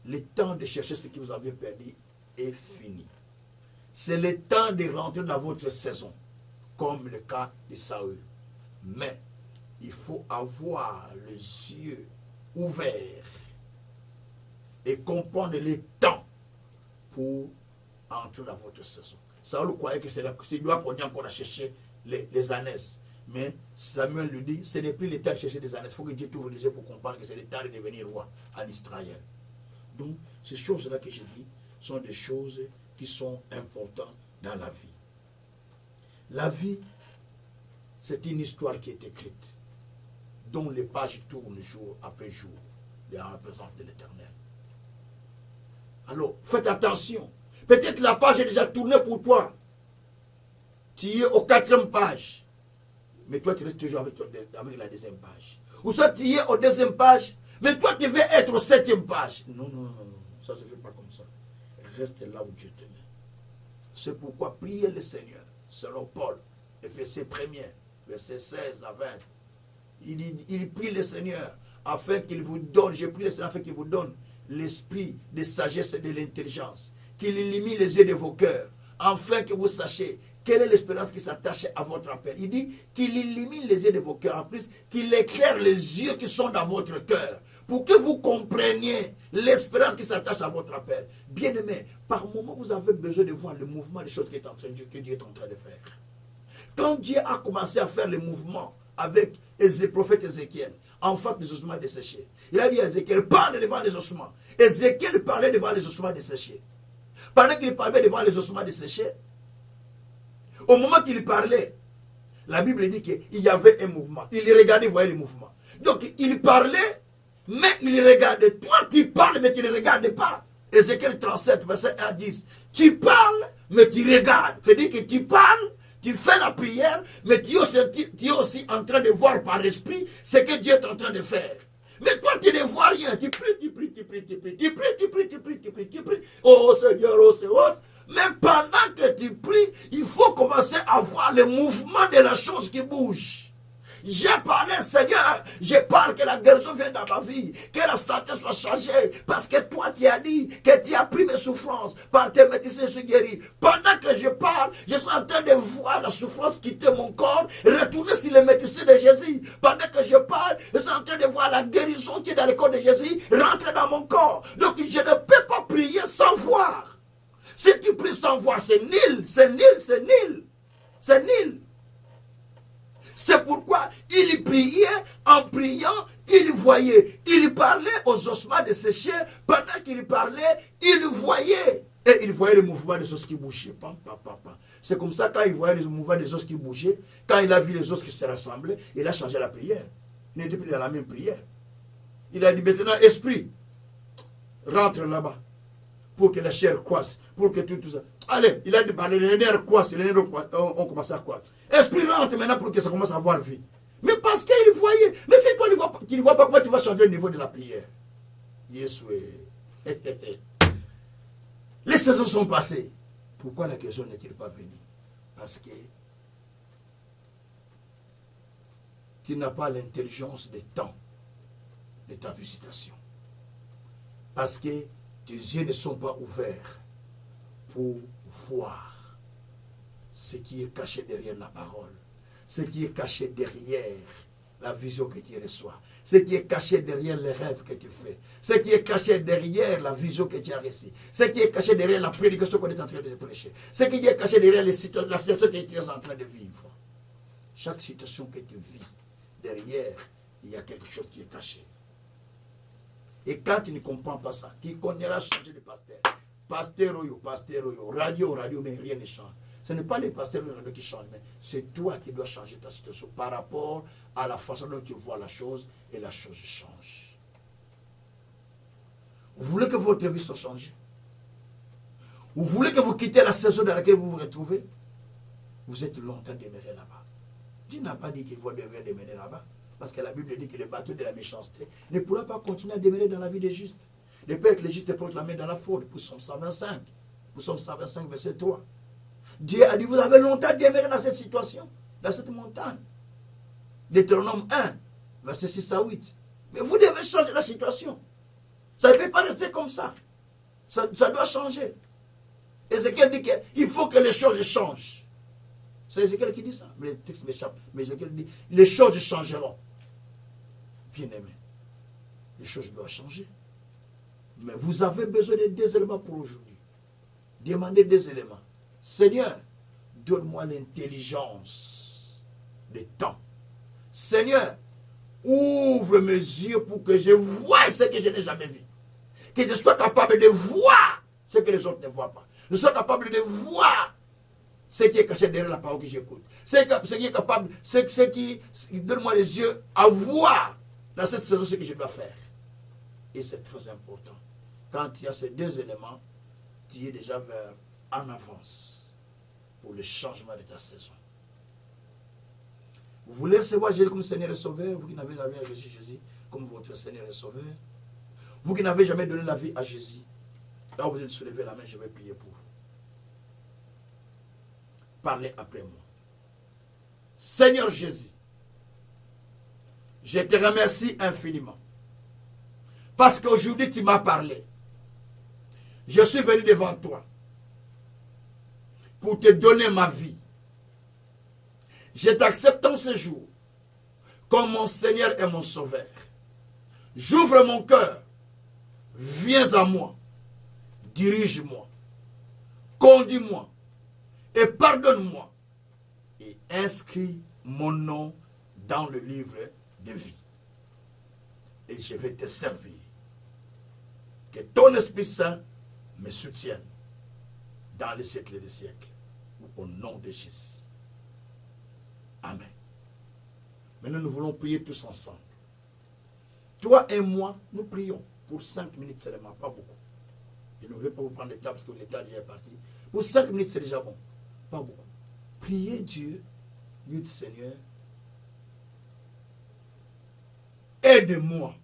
le temps de chercher ce que vous avez perdu est fini. C'est le temps de rentrer dans votre saison, comme le cas de Saül. Mais il faut avoir les yeux ouverts et comprendre les temps pour entrer dans votre saison. Saül croyait que c'est lui qu'on dit encore à chercher les ânesses. Mais Samuel lui dit, ce n'est plus le temps de chercher des ânesses. Il faut que Dieu t'ouvre les yeux pour comprendre que c'est le temps de devenir roi en Israël. Donc, ces choses-là que je dis sont des choses qui sont importantes dans la vie. La vie, c'est une histoire qui est écrite, dont les pages tournent jour après jour dans la présence de l'Éternel. Alors, faites attention. Peut-être la page est déjà tournée pour toi. Tu es au 4e page. Mais toi, tu restes toujours avec la 2e page. Ou soit tu es au 2e page, mais toi, tu veux être au 7e page. Non, non, non, non. Ça ne se fait pas comme ça. Reste là où Dieu te met. C'est pourquoi priez le Seigneur, selon Paul, Éphésiens 1er, verset 16 à 20. Il prie le Seigneur afin qu'il vous donne, je prie le Seigneur afin qu'il vous donne l'esprit de sagesse et de l'intelligence, qu'il illumine les yeux de vos cœurs, afin que vous sachiez quelle est l'espérance qui s'attache à votre appel. Il dit qu'il illumine les yeux de vos cœurs, en plus qu'il éclaire les yeux qui sont dans votre cœur, pour que vous compreniez l'espérance qui s'attache à votre appel. Bien-aimé, par moment, vous avez besoin de voir le mouvement des choses que Dieu est en train de faire. Quand Dieu a commencé à faire le mouvement avec le prophète Ézéchiel, en face des ossements desséchés, il a dit à Ézéchiel, parle devant les ossements. Ézéchiel parlait devant les ossements desséchés. Pendant qu'il parlait devant les ossements desséchés, au moment qu'il parlait, la Bible dit qu'il y avait un mouvement. Il regardait, il voyait le mouvement. Donc il parlait, mais il regardait. Toi tu parles, mais tu ne regardes pas. Ézéchiel 37, verset 1 à 10. Tu parles, mais tu regardes. C'est-à-dire que tu parles, tu fais la prière, mais tu es aussi en train de voir par l'esprit ce que Dieu est en train de faire. Mais toi, tu ne vois rien. Tu pries, tu pries, tu pries, tu pries, tu pries, tu pries, tu pries, tu pries, tu pries. Oh Seigneur, oh Seigneur. Mais pendant que tu pries, il faut commencer à voir le mouvement de la chose qui bouge. J'ai parlé, Seigneur, je parle que la guérison vienne dans ma vie, que la santé soit changée, parce que toi tu as dit que tu as pris mes souffrances, par tes médecins je suis guéri. Pendant que je parle, je suis en train de voir la souffrance quitter mon corps, retourner sur les médecins de Jésus. Pendant que je parle, je suis en train de voir la guérison qui est dans le corps de Jésus, rentrer dans mon corps. Donc je ne peux pas prier sans voir. Si tu pries sans voir, c'est nul, c'est nul, c'est nul, c'est nul. C'est pourquoi il priait, en priant, il voyait. Il parlait aux ossements desséchés. Pendant qu'il parlait, il voyait. Et il voyait le mouvement des choses qui bougeaient. C'est comme ça, quand il voyait les mouvements des os qui bougeaient, quand il a vu les os qui se rassemblaient, il a changé la prière. Il n'était plus dans la même prière. Il a dit maintenant, esprit, rentre là-bas, pour que la chair croisse, pour que tout ça. Allez, il a dit, les nerfs croissent, les nerfs croissent, on commence à croître. Esprit, rentre maintenant pour que ça commence à avoir vie. Mais parce qu'il voyait, mais si toi tu ne vois pas, comment tu vas changer le niveau de la prière? Yes, oui. Les saisons sont passées. Pourquoi la guérison n'est-il pas venue? Parce que tu n'as pas l'intelligence des temps de ta visitation. Parce que tes yeux ne sont pas ouverts pour voir ce qui est caché derrière la parole, ce qui est caché derrière la vision que tu reçois, ce qui est caché derrière les rêves que tu fais, ce qui est caché derrière la vision que tu as reçue, ce qui est caché derrière la prédication qu'on est en train de prêcher, ce qui est caché derrière la situation que tu es en train de vivre. Chaque situation que tu vis, derrière, il y a quelque chose qui est caché. Et quand tu ne comprends pas ça, tu connaîras changer de pasteur. Pasteur, radio, mais rien ne change. Ce n'est pas les pasteurs de radio qui changent, mais c'est toi qui dois changer ta situation par rapport à la façon dont tu vois la chose, et la chose change. Vous voulez que votre vie soit changée? Vous voulez que vous quittez la saison dans laquelle vous vous retrouvez? Vous êtes longtemps demeuré là-bas. Dieu n'a pas dit qu'il va devenir demeurer là-bas. Parce que la Bible dit que le bateau de la méchanceté ne pourra pas continuer à demeurer dans la vie des justes. Le Père que les justes portent la main dans la faute. Pour Psaume 125. Pour Psaume 125, verset 3. Dieu a dit, vous avez longtemps demeuré dans cette situation, dans cette montagne. Deutéronome 1, verset 6 à 8. Mais vous devez changer la situation. Ça ne peut pas rester comme ça. Ça doit changer. Ézéchiel dit qu'il faut que les choses changent. C'est Ézéchiel qui dit ça. Mais le texte m'échappe. Mais Ézéchiel dit, les choses changeront. Bien-aimé, les choses doivent changer. Mais vous avez besoin de deux éléments pour aujourd'hui. Demandez deux éléments. Seigneur, donne-moi l'intelligence des temps. Seigneur, ouvre mes yeux pour que je voie ce que je n'ai jamais vu. Que je sois capable de voir ce que les autres ne voient pas. Je sois capable de voir ce qui est caché derrière la parole que j'écoute. Ce qui est capable, ce qui donne-moi les yeux à voir dans cette saison ce que je dois faire. Et c'est très important. Quand il y a ces deux éléments, tu es déjà en avance pour le changement de ta saison. Vous voulez recevoir Jésus comme Seigneur et Sauveur, vous qui n'avez jamais reçu Jésus comme votre Seigneur et Sauveur, vous qui n'avez jamais donné la vie à Jésus, là vous êtes soulevé la main, je vais prier pour vous. Parlez après moi. Seigneur Jésus, je te remercie infiniment parce qu'aujourd'hui tu m'as parlé. Je suis venu devant toi pour te donner ma vie. Je t'accepte en ce jour comme mon Seigneur et mon Sauveur. J'ouvre mon cœur. Viens à moi. Dirige-moi. Conduis-moi. Et pardonne-moi. Et inscris mon nom dans le livre de vie. Et je vais te servir. Que ton Esprit Saint me soutienne dans les siècles des siècles. Au nom de Jésus. Amen. Maintenant, nous voulons prier tous ensemble. Toi et moi, nous prions pour 5 minutes seulement, pas beaucoup. Je ne vais pas vous prendre le temps parce que le temps déjà est parti. Pour 5 minutes, c'est déjà bon. Pas beaucoup. Priez Dieu, dites Seigneur, aide-moi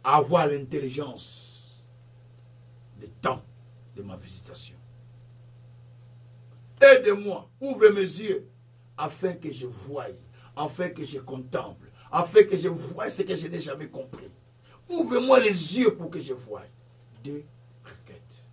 à avoir l'intelligence du temps de ma visitation. Aide-moi, ouvre mes yeux, afin que je voie, afin que je contemple, afin que je voie ce que je n'ai jamais compris. Ouvre-moi les yeux pour que je voie. 2 requêtes.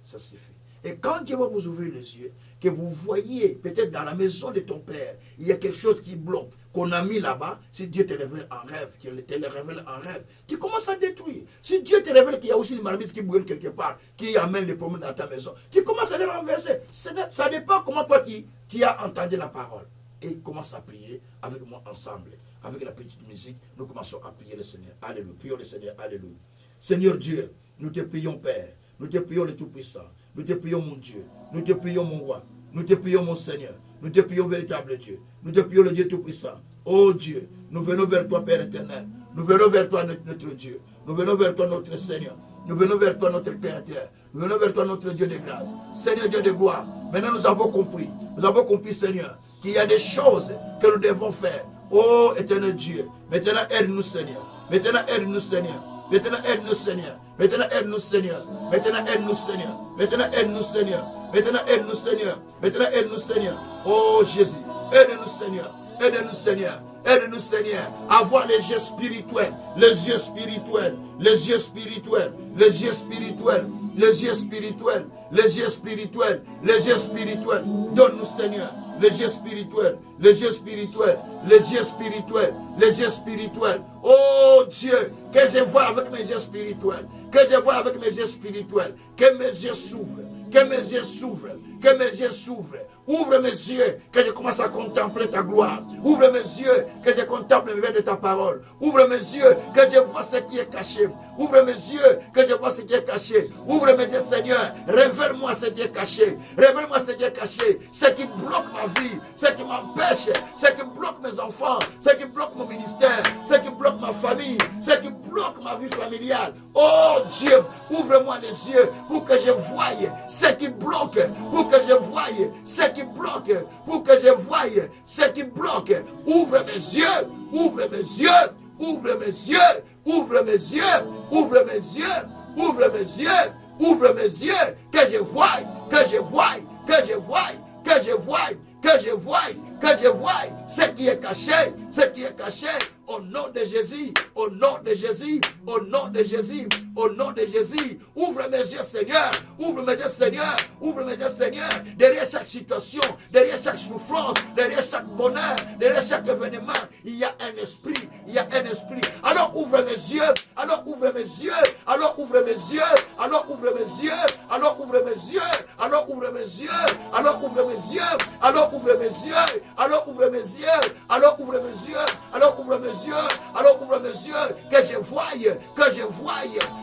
Ça suffit. Et quand Dieu va vous ouvrir les yeux, que vous voyez, peut-être dans la maison de ton père, il y a quelque chose qui bloque, qu'on a mis là-bas, si Dieu te révèle en rêve, qu'il te le révèle en rêve, tu commences à détruire. Si Dieu te révèle qu'il y a aussi une marmite qui brûle quelque part, qui amène les problèmes dans ta maison, tu commences à les renverser. Ça dépend comment toi tu as entendu la parole. Et commence à prier avec moi ensemble. Avec la petite musique, nous commençons à prier le Seigneur. Alléluia. Prions le Seigneur. Alléluia. Seigneur Dieu, nous te prions, Père. Nous te prions le Tout-Puissant. Nous te prions, mon Dieu. Nous te prions, mon roi. Nous te prions, mon Seigneur. Nous te prions, véritable Dieu. Nous te prions, le Dieu Tout-Puissant. Oh Dieu, nous venons vers toi, Père éternel. Nous venons vers toi, notre Dieu. Nous venons vers toi, notre Seigneur. Nous venons vers toi, notre Créateur. Nous venons vers toi, notre Dieu de grâce. Seigneur Dieu de gloire. Maintenant, nous avons compris. Nous avons compris, Seigneur, qu'il y a des choses que nous devons faire. Oh éternel Dieu. Maintenant, aide-nous, Seigneur. Maintenant, aide-nous, Seigneur. Maintenant, aide-nous, Seigneur. Maintenant, aide-nous, Seigneur. Maintenant, aide-nous, Seigneur. Maintenant, aide-nous, Seigneur. Maintenant, aide-nous, Seigneur. Maintenant, aide-nous, Seigneur. Oh Jésus. Aide-nous, Seigneur. Aide-nous, Seigneur. Aide-nous, Seigneur, à voir les yeux spirituels, les yeux spirituels, les yeux spirituels, les yeux spirituels, les yeux spirituels, les yeux spirituels, les yeux spirituels. Donne-nous, Seigneur, les yeux spirituels, les yeux spirituels, les yeux spirituels, les yeux spirituels. Oh Dieu, que je vois avec mes yeux spirituels, que je vois avec mes yeux spirituels, que mes yeux s'ouvrent, que mes yeux s'ouvrent, que mes yeux s'ouvrent. Ouvre mes yeux, que je commence à contempler ta gloire. Ouvre mes yeux, que je contemple le verre de ta parole. Ouvre mes yeux, que je vois ce qui est caché. Ouvre mes yeux, que je vois ce qui est caché. Ouvre mes yeux, Seigneur. Révèle-moi ce qui est caché. Révèle-moi ce qui est caché. Ce qui bloque ma vie, ce qui m'empêche, ce qui bloque mes enfants, ce qui bloque mon ministère, ce qui bloque ma famille, ce qui bloque ma vie familiale. Oh Dieu, ouvre-moi les yeux pour que je voie ce qui bloque, pour que je voie ce qui bloque, pour que je voie ce qui bloque. Ouvre mes yeux, ouvre mes yeux, ouvre mes yeux, ouvre mes yeux, ouvre mes yeux, ouvre mes yeux, ouvre mes yeux, que je voie, que je voie, que je voie, que je voie, que je voie, que je voie ce qui est caché, ce qui est caché. Au nom de Jésus, au nom de Jésus, au nom de Jésus, au nom de Jésus. Ouvre mes yeux, Seigneur. Ouvre mes yeux, Seigneur. Ouvre mes yeux, Seigneur. Derrière chaque situation, derrière chaque souffrance, derrière chaque bonheur, derrière chaque événement, il y a un esprit. Il y a un esprit. Alors ouvre mes yeux. Alors ouvre mes yeux. Alors ouvre mes yeux. Alors ouvre mes yeux. Alors ouvre mes yeux. Alors ouvre mes yeux. Alors ouvre mes yeux. Alors ouvre mes yeux. Alors ouvre mes yeux. Alors ouvre mes yeux. Alors ouvre mes yeux. Alors ouvre mes yeux, que je voie, que je voie,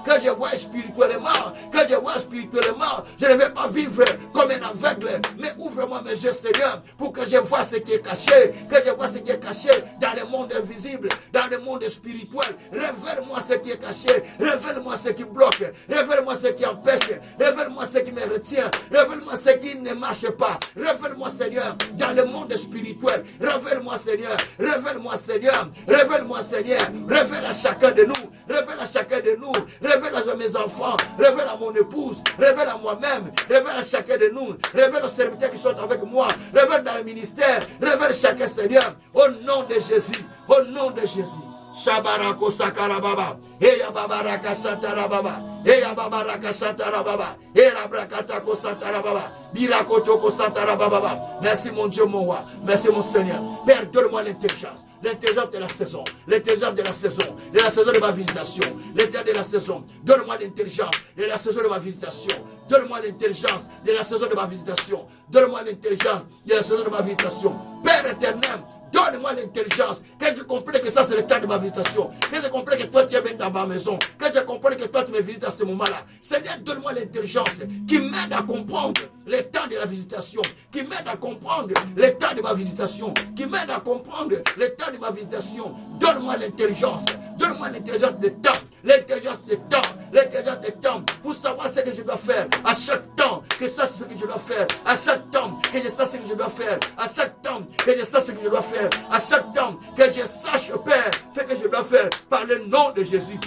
que je voie spirituellement, que je voie spirituellement. Je ne vais pas vivre comme un aveugle, mais ouvre-moi mes yeux, Seigneur, pour que je voie ce qui est caché, que je voie ce qui est caché dans le monde invisible, dans le monde spirituel. Révèle-moi ce qui est caché, révèle-moi ce qui bloque, révèle-moi ce qui empêche, révèle-moi ce qui me retient, révèle-moi ce qui ne marche pas. Révèle-moi, Seigneur, dans le monde spirituel. Révèle-moi, Seigneur, révèle-moi, Seigneur. Révèle-moi, Seigneur. Révèle à chacun de nous. Révèle à chacun de nous. Révèle à mes enfants. Révèle à mon épouse. Révèle à moi-même. Révèle à chacun de nous. Révèle aux serviteurs qui sont avec moi. Révèle dans le ministère. Révèle chacun, Seigneur. Au nom de Jésus. Au nom de Jésus. Shabarako Sakarababa, Eya Babaraka Satarababa, Eya Babaraka Satarababa, Eya Brakatako Satarababa, Birakotoko Satarababa. Merci mon Dieu, mon roi. Merci mon Seigneur. Père, donne-moi l'intelligence. L'intelligence de la saison. L'intelligence de la saison. De la saison de ma visitation. L'intelligence de la saison. Donne-moi l'intelligence de la saison de ma visitation. Donne-moi l'intelligence de la saison de ma visitation. Donne-moi l'intelligence de la saison de ma visitation. Père éternel, donne-moi l'intelligence, que je comprenne que ça c'est le temps de ma visitation, que je comprenne que toi tu es venu dans ma maison, que je comprenne que toi tu me visites à ce moment-là. Seigneur, donne-moi l'intelligence qui m'aide à comprendre le temps de la visitation, qui m'aide à comprendre le temps de ma visitation, qui m'aide à comprendre le temps de ma visitation. Donne-moi l'intelligence. Donne-moi l'intelligence de temps, l'intelligence de temps, l'intelligence de temps, pour savoir ce que je dois faire à chaque temps, que je sache ce que je dois faire, à chaque temps, que je sache ce que je dois faire, à chaque temps, que je sache ce que je dois faire, à chaque temps, que je sache, Père, ce que je dois faire, par le nom de Jésus,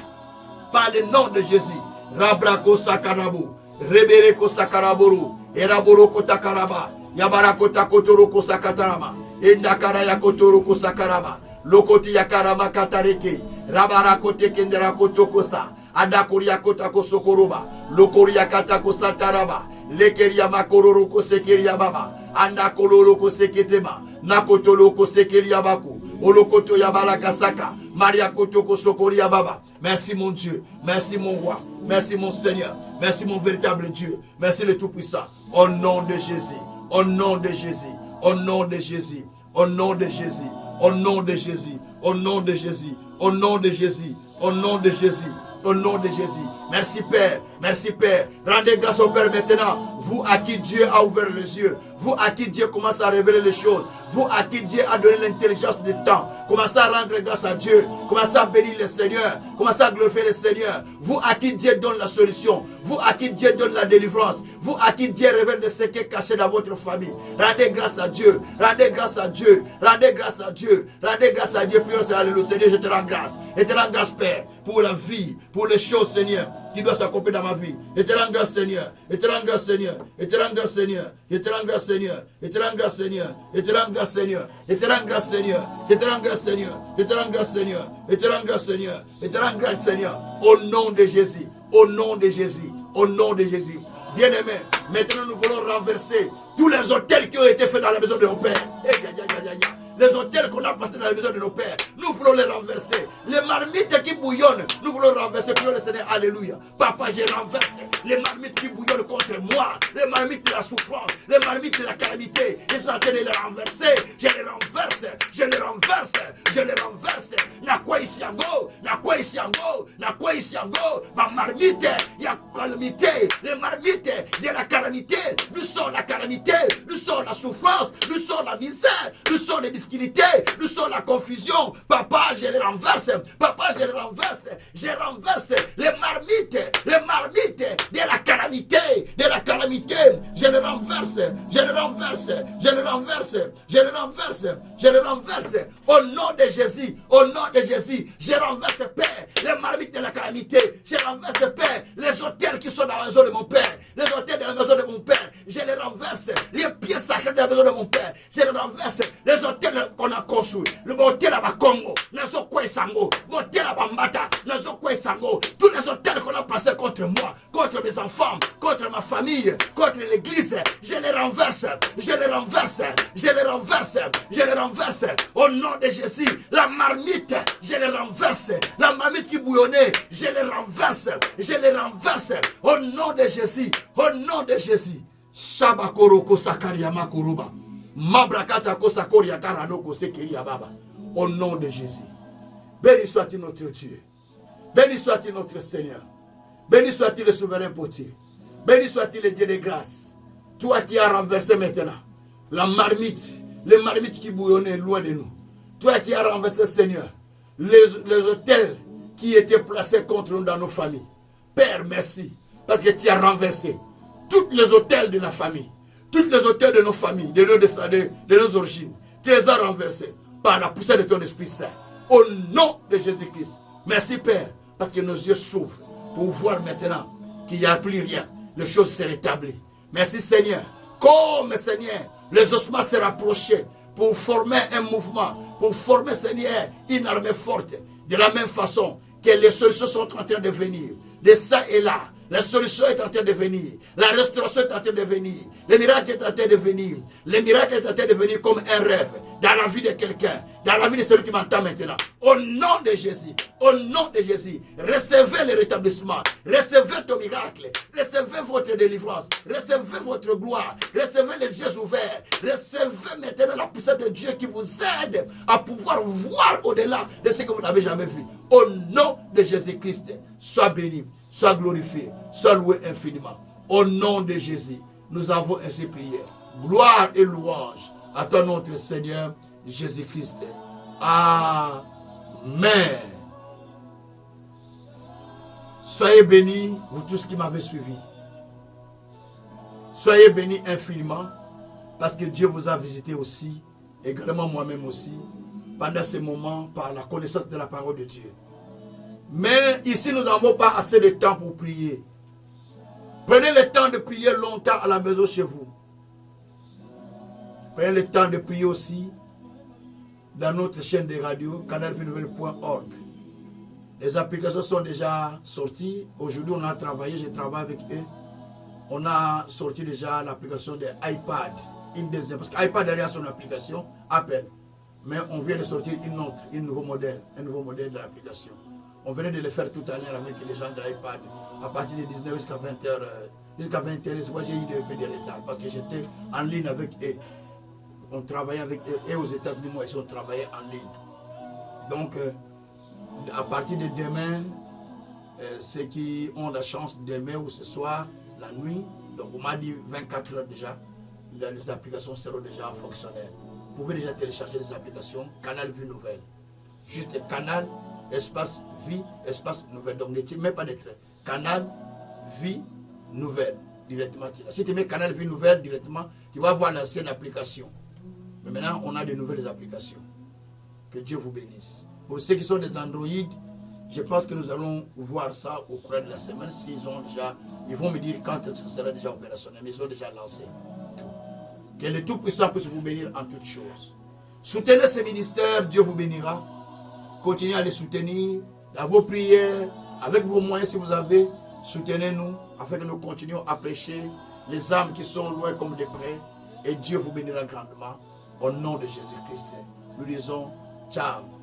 par le nom de Jésus. Rabrako Sakarabu, Rebereko Sakaraboru, Eraboroko Takaraba, Yabarako Takotoroko Sakatarama, Endakara Yakotoroko Sakaraba, Lokoti Yakarama Katareke, Rabarakote Kenderakotokosa, Adakoria Kotako Sokoroba, Lokoria Katako Sataraba, Lekeria Makoroko Sekeria Baba, Andakoloko Seketema, Nakotoloko Sekeria Baku, Olokoto Yabarakasaka, Maria Kotoko Sokoria Baba. Merci mon Dieu, merci mon roi, merci mon Seigneur, merci mon véritable Dieu, merci le Tout-Puissant. Au nom de Jésus, au nom de Jésus, au nom de Jésus, au nom de Jésus, au nom de Jésus, au nom de Jésus, au nom de Jésus, au nom de Jésus, Au nom de Jésus. Merci Père. Merci Père. Rendez grâce au Père maintenant. Vous à qui Dieu a ouvert les yeux. Vous à qui Dieu commence à révéler les choses. Vous à qui Dieu a donné l'intelligence du temps. Commencez à rendre grâce à Dieu. Commencez à bénir le Seigneur. Commencez à glorifier le Seigneur. Vous à qui Dieu donne la solution. Vous à qui Dieu donne la délivrance. Vous à qui Dieu révèle des secrets cachés dans votre famille. Rendez grâce à Dieu. Rendez grâce à Dieu. Rendez grâce à Dieu. Rendez grâce à Dieu. Prions, alléluia. Seigneur, je te rends grâce. Et te rends grâce, Père, pour la vie, pour les choses, Seigneur, qui doivent s'accomplir dans ma vie. Et te rends grâce, Seigneur. Et te rends grâce, Seigneur. Et te rends grâce, Seigneur. Et te rends grâce, Seigneur. Et te rends grâce, Seigneur. Et te rends grâce, Seigneur. Et te rends grâce, Seigneur. Et te rends grâce, Seigneur. Et te rends grâce, Seigneur. Et te rends grâce, Seigneur. Et te rends grâce, Seigneur. Au nom de Jésus. Au nom de Jésus. Au nom de Jésus. Bien-aimés, maintenant nous voulons renverser tous les hôtels qui ont été faits dans la maison de nos pères. Les hôtels qu'on a passés dans la maison de nos pères, nous voulons les renverser. Les marmites qui bouillonnent, nous voulons renverser. Prions le Seigneur, alléluia. Papa, je renverse les marmites qui bouillonnent contre moi, les marmites de la souffrance, les marmites de la calamité. Je suis en train de les renverser. Je les renverse, je les renverse, je les renverse. Na quoi ici en go, na quoi ici en go, na quoi ici en go. Ma marmite, il y a calamité. Les marmites de la calamité, nous sommes la calamité, nous sommes la souffrance, nous sommes la misère, nous sommes les nous sommes la confusion. Papa, je les renverse. Papa, je les renverse. Je renverse les marmites de la calamité. De la calamité. Je les renverse. Je les renverse. Je les renverse. Je les renverse. Je les renverse. Au nom de Jésus. Au nom de Jésus. Je renverse, Père, les marmites de la calamité. Je renverse, Père, les hôtels qui sont dans la maison de mon Père. Les hôtels de la maison de mon Père. Je les renverse. Les pieds sacrés de la maison de mon Père. Je les renverse. Les hôtels qu'on a construit, le hôtel à Congo, les hôtels Sango, l'hôtel à Bambata, les hôtels Sango, tous les hôtels qu'on a passés contre moi, contre mes enfants, contre ma famille, contre l'église, je les renverse, je les renverse, je les renverse, je les renverse, au nom de Jésus, la marmite, je les renverse, la marmite qui bouillonnait, je les renverse, au nom de Jésus, au nom de Jésus. Shabakoroko Sakariyama Kuruba. Au nom de Jésus. Béni soit-il notre Dieu. Béni soit-il notre Seigneur. Béni soit-il le souverain potier. Béni soit-il le Dieu de grâce. Toi qui as renversé maintenant la marmite, les marmites qui bouillonnaient loin de nous. Toi qui as renversé, Seigneur, les hôtels qui étaient placés contre nous dans nos familles. Père, merci. Parce que tu as renversé tous les hôtels de la famille. Toutes les hôtels de nos familles, de nos descendants, de nos origines, tu les as renversés par la poussée de ton Esprit Saint. Au nom de Jésus-Christ. Merci Père, parce que nos yeux s'ouvrent pour voir maintenant qu'il n'y a plus rien. Les choses se rétablissent. Merci Seigneur. Comme Seigneur, les ossements se rapprochaient pour former un mouvement, pour former Seigneur une armée forte. De la même façon que les solutions sont en train de venir. De ça et là. La solution est en train de venir. La restauration est en train de venir. Le miracle est en train de venir. Le miracle est en train de venir comme un rêve dans la vie de quelqu'un, dans la vie de celui qui m'entend maintenant. Au nom de Jésus, au nom de Jésus, recevez le rétablissement. Recevez ton miracle. Recevez votre délivrance. Recevez votre gloire. Recevez les yeux ouverts. Recevez maintenant la puissance de Dieu qui vous aide à pouvoir voir au-delà de ce que vous n'avez jamais vu. Au nom de Jésus-Christ, sois béni. Sois glorifié, sois loué infiniment. Au nom de Jésus, nous avons ainsi prié. Gloire et louange à toi notre Seigneur Jésus-Christ. Amen. Soyez bénis, vous tous qui m'avez suivi. Soyez bénis infiniment, parce que Dieu vous a visité aussi, également moi-même aussi, pendant ces moments, par la connaissance de la parole de Dieu. Mais ici, nous n'avons pas assez de temps pour prier. Prenez le temps de prier longtemps à la maison chez vous. Prenez le temps de prier aussi dans notre chaîne de radio, canalvinouvelle.org. Les applications sont déjà sorties. Aujourd'hui, on a travaillé, je travaille avec eux. On a sorti déjà l'application de iPad. Une deuxième, parce qu'iPad derrière son application, Apple. Mais on vient de sortir un nouveau modèle de l'application. On venait de le faire tout à l'heure avec les gens de l'iPad. À partir de 19h jusqu'à 20h. Jusqu'à 20h, moi j'ai eu un peu de retard parce que j'étais en ligne avec eux. On travaillait avec eux. Et aux États-Unis, moi aussi, on travaillait en ligne. Donc, à partir de demain, ceux qui ont la chance d'aimer ou ce soir, la nuit, donc on m'a dit 24 heures déjà, les applications seront déjà fonctionnelles. Vous pouvez déjà télécharger les applications Canal Vie Nouvelle. Juste Canal, espace Vie, espace Nouvelle. Donc ne mets pas de traits. Canal Vie Nouvelle, directement. Si tu mets Canal Vie Nouvelle directement, tu vas voir l'ancienne application. Mais maintenant, on a de nouvelles applications. Que Dieu vous bénisse. Pour ceux qui sont des Android, je pense que nous allons voir ça au cours de la semaine. S'ils ont déjà, ils vont me dire quand ça sera déjà opérationnel, mais ils ont déjà lancé. Que le Tout-Puissant puisse vous bénir en toutes choses. Soutenez ce ministère, Dieu vous bénira. Continuez à les soutenir dans vos prières, avec vos moyens si vous avez. Soutenez-nous afin que nous continuions à prêcher les âmes qui sont loin comme des près. Et Dieu vous bénira grandement. Au nom de Jésus-Christ, nous disons ciao.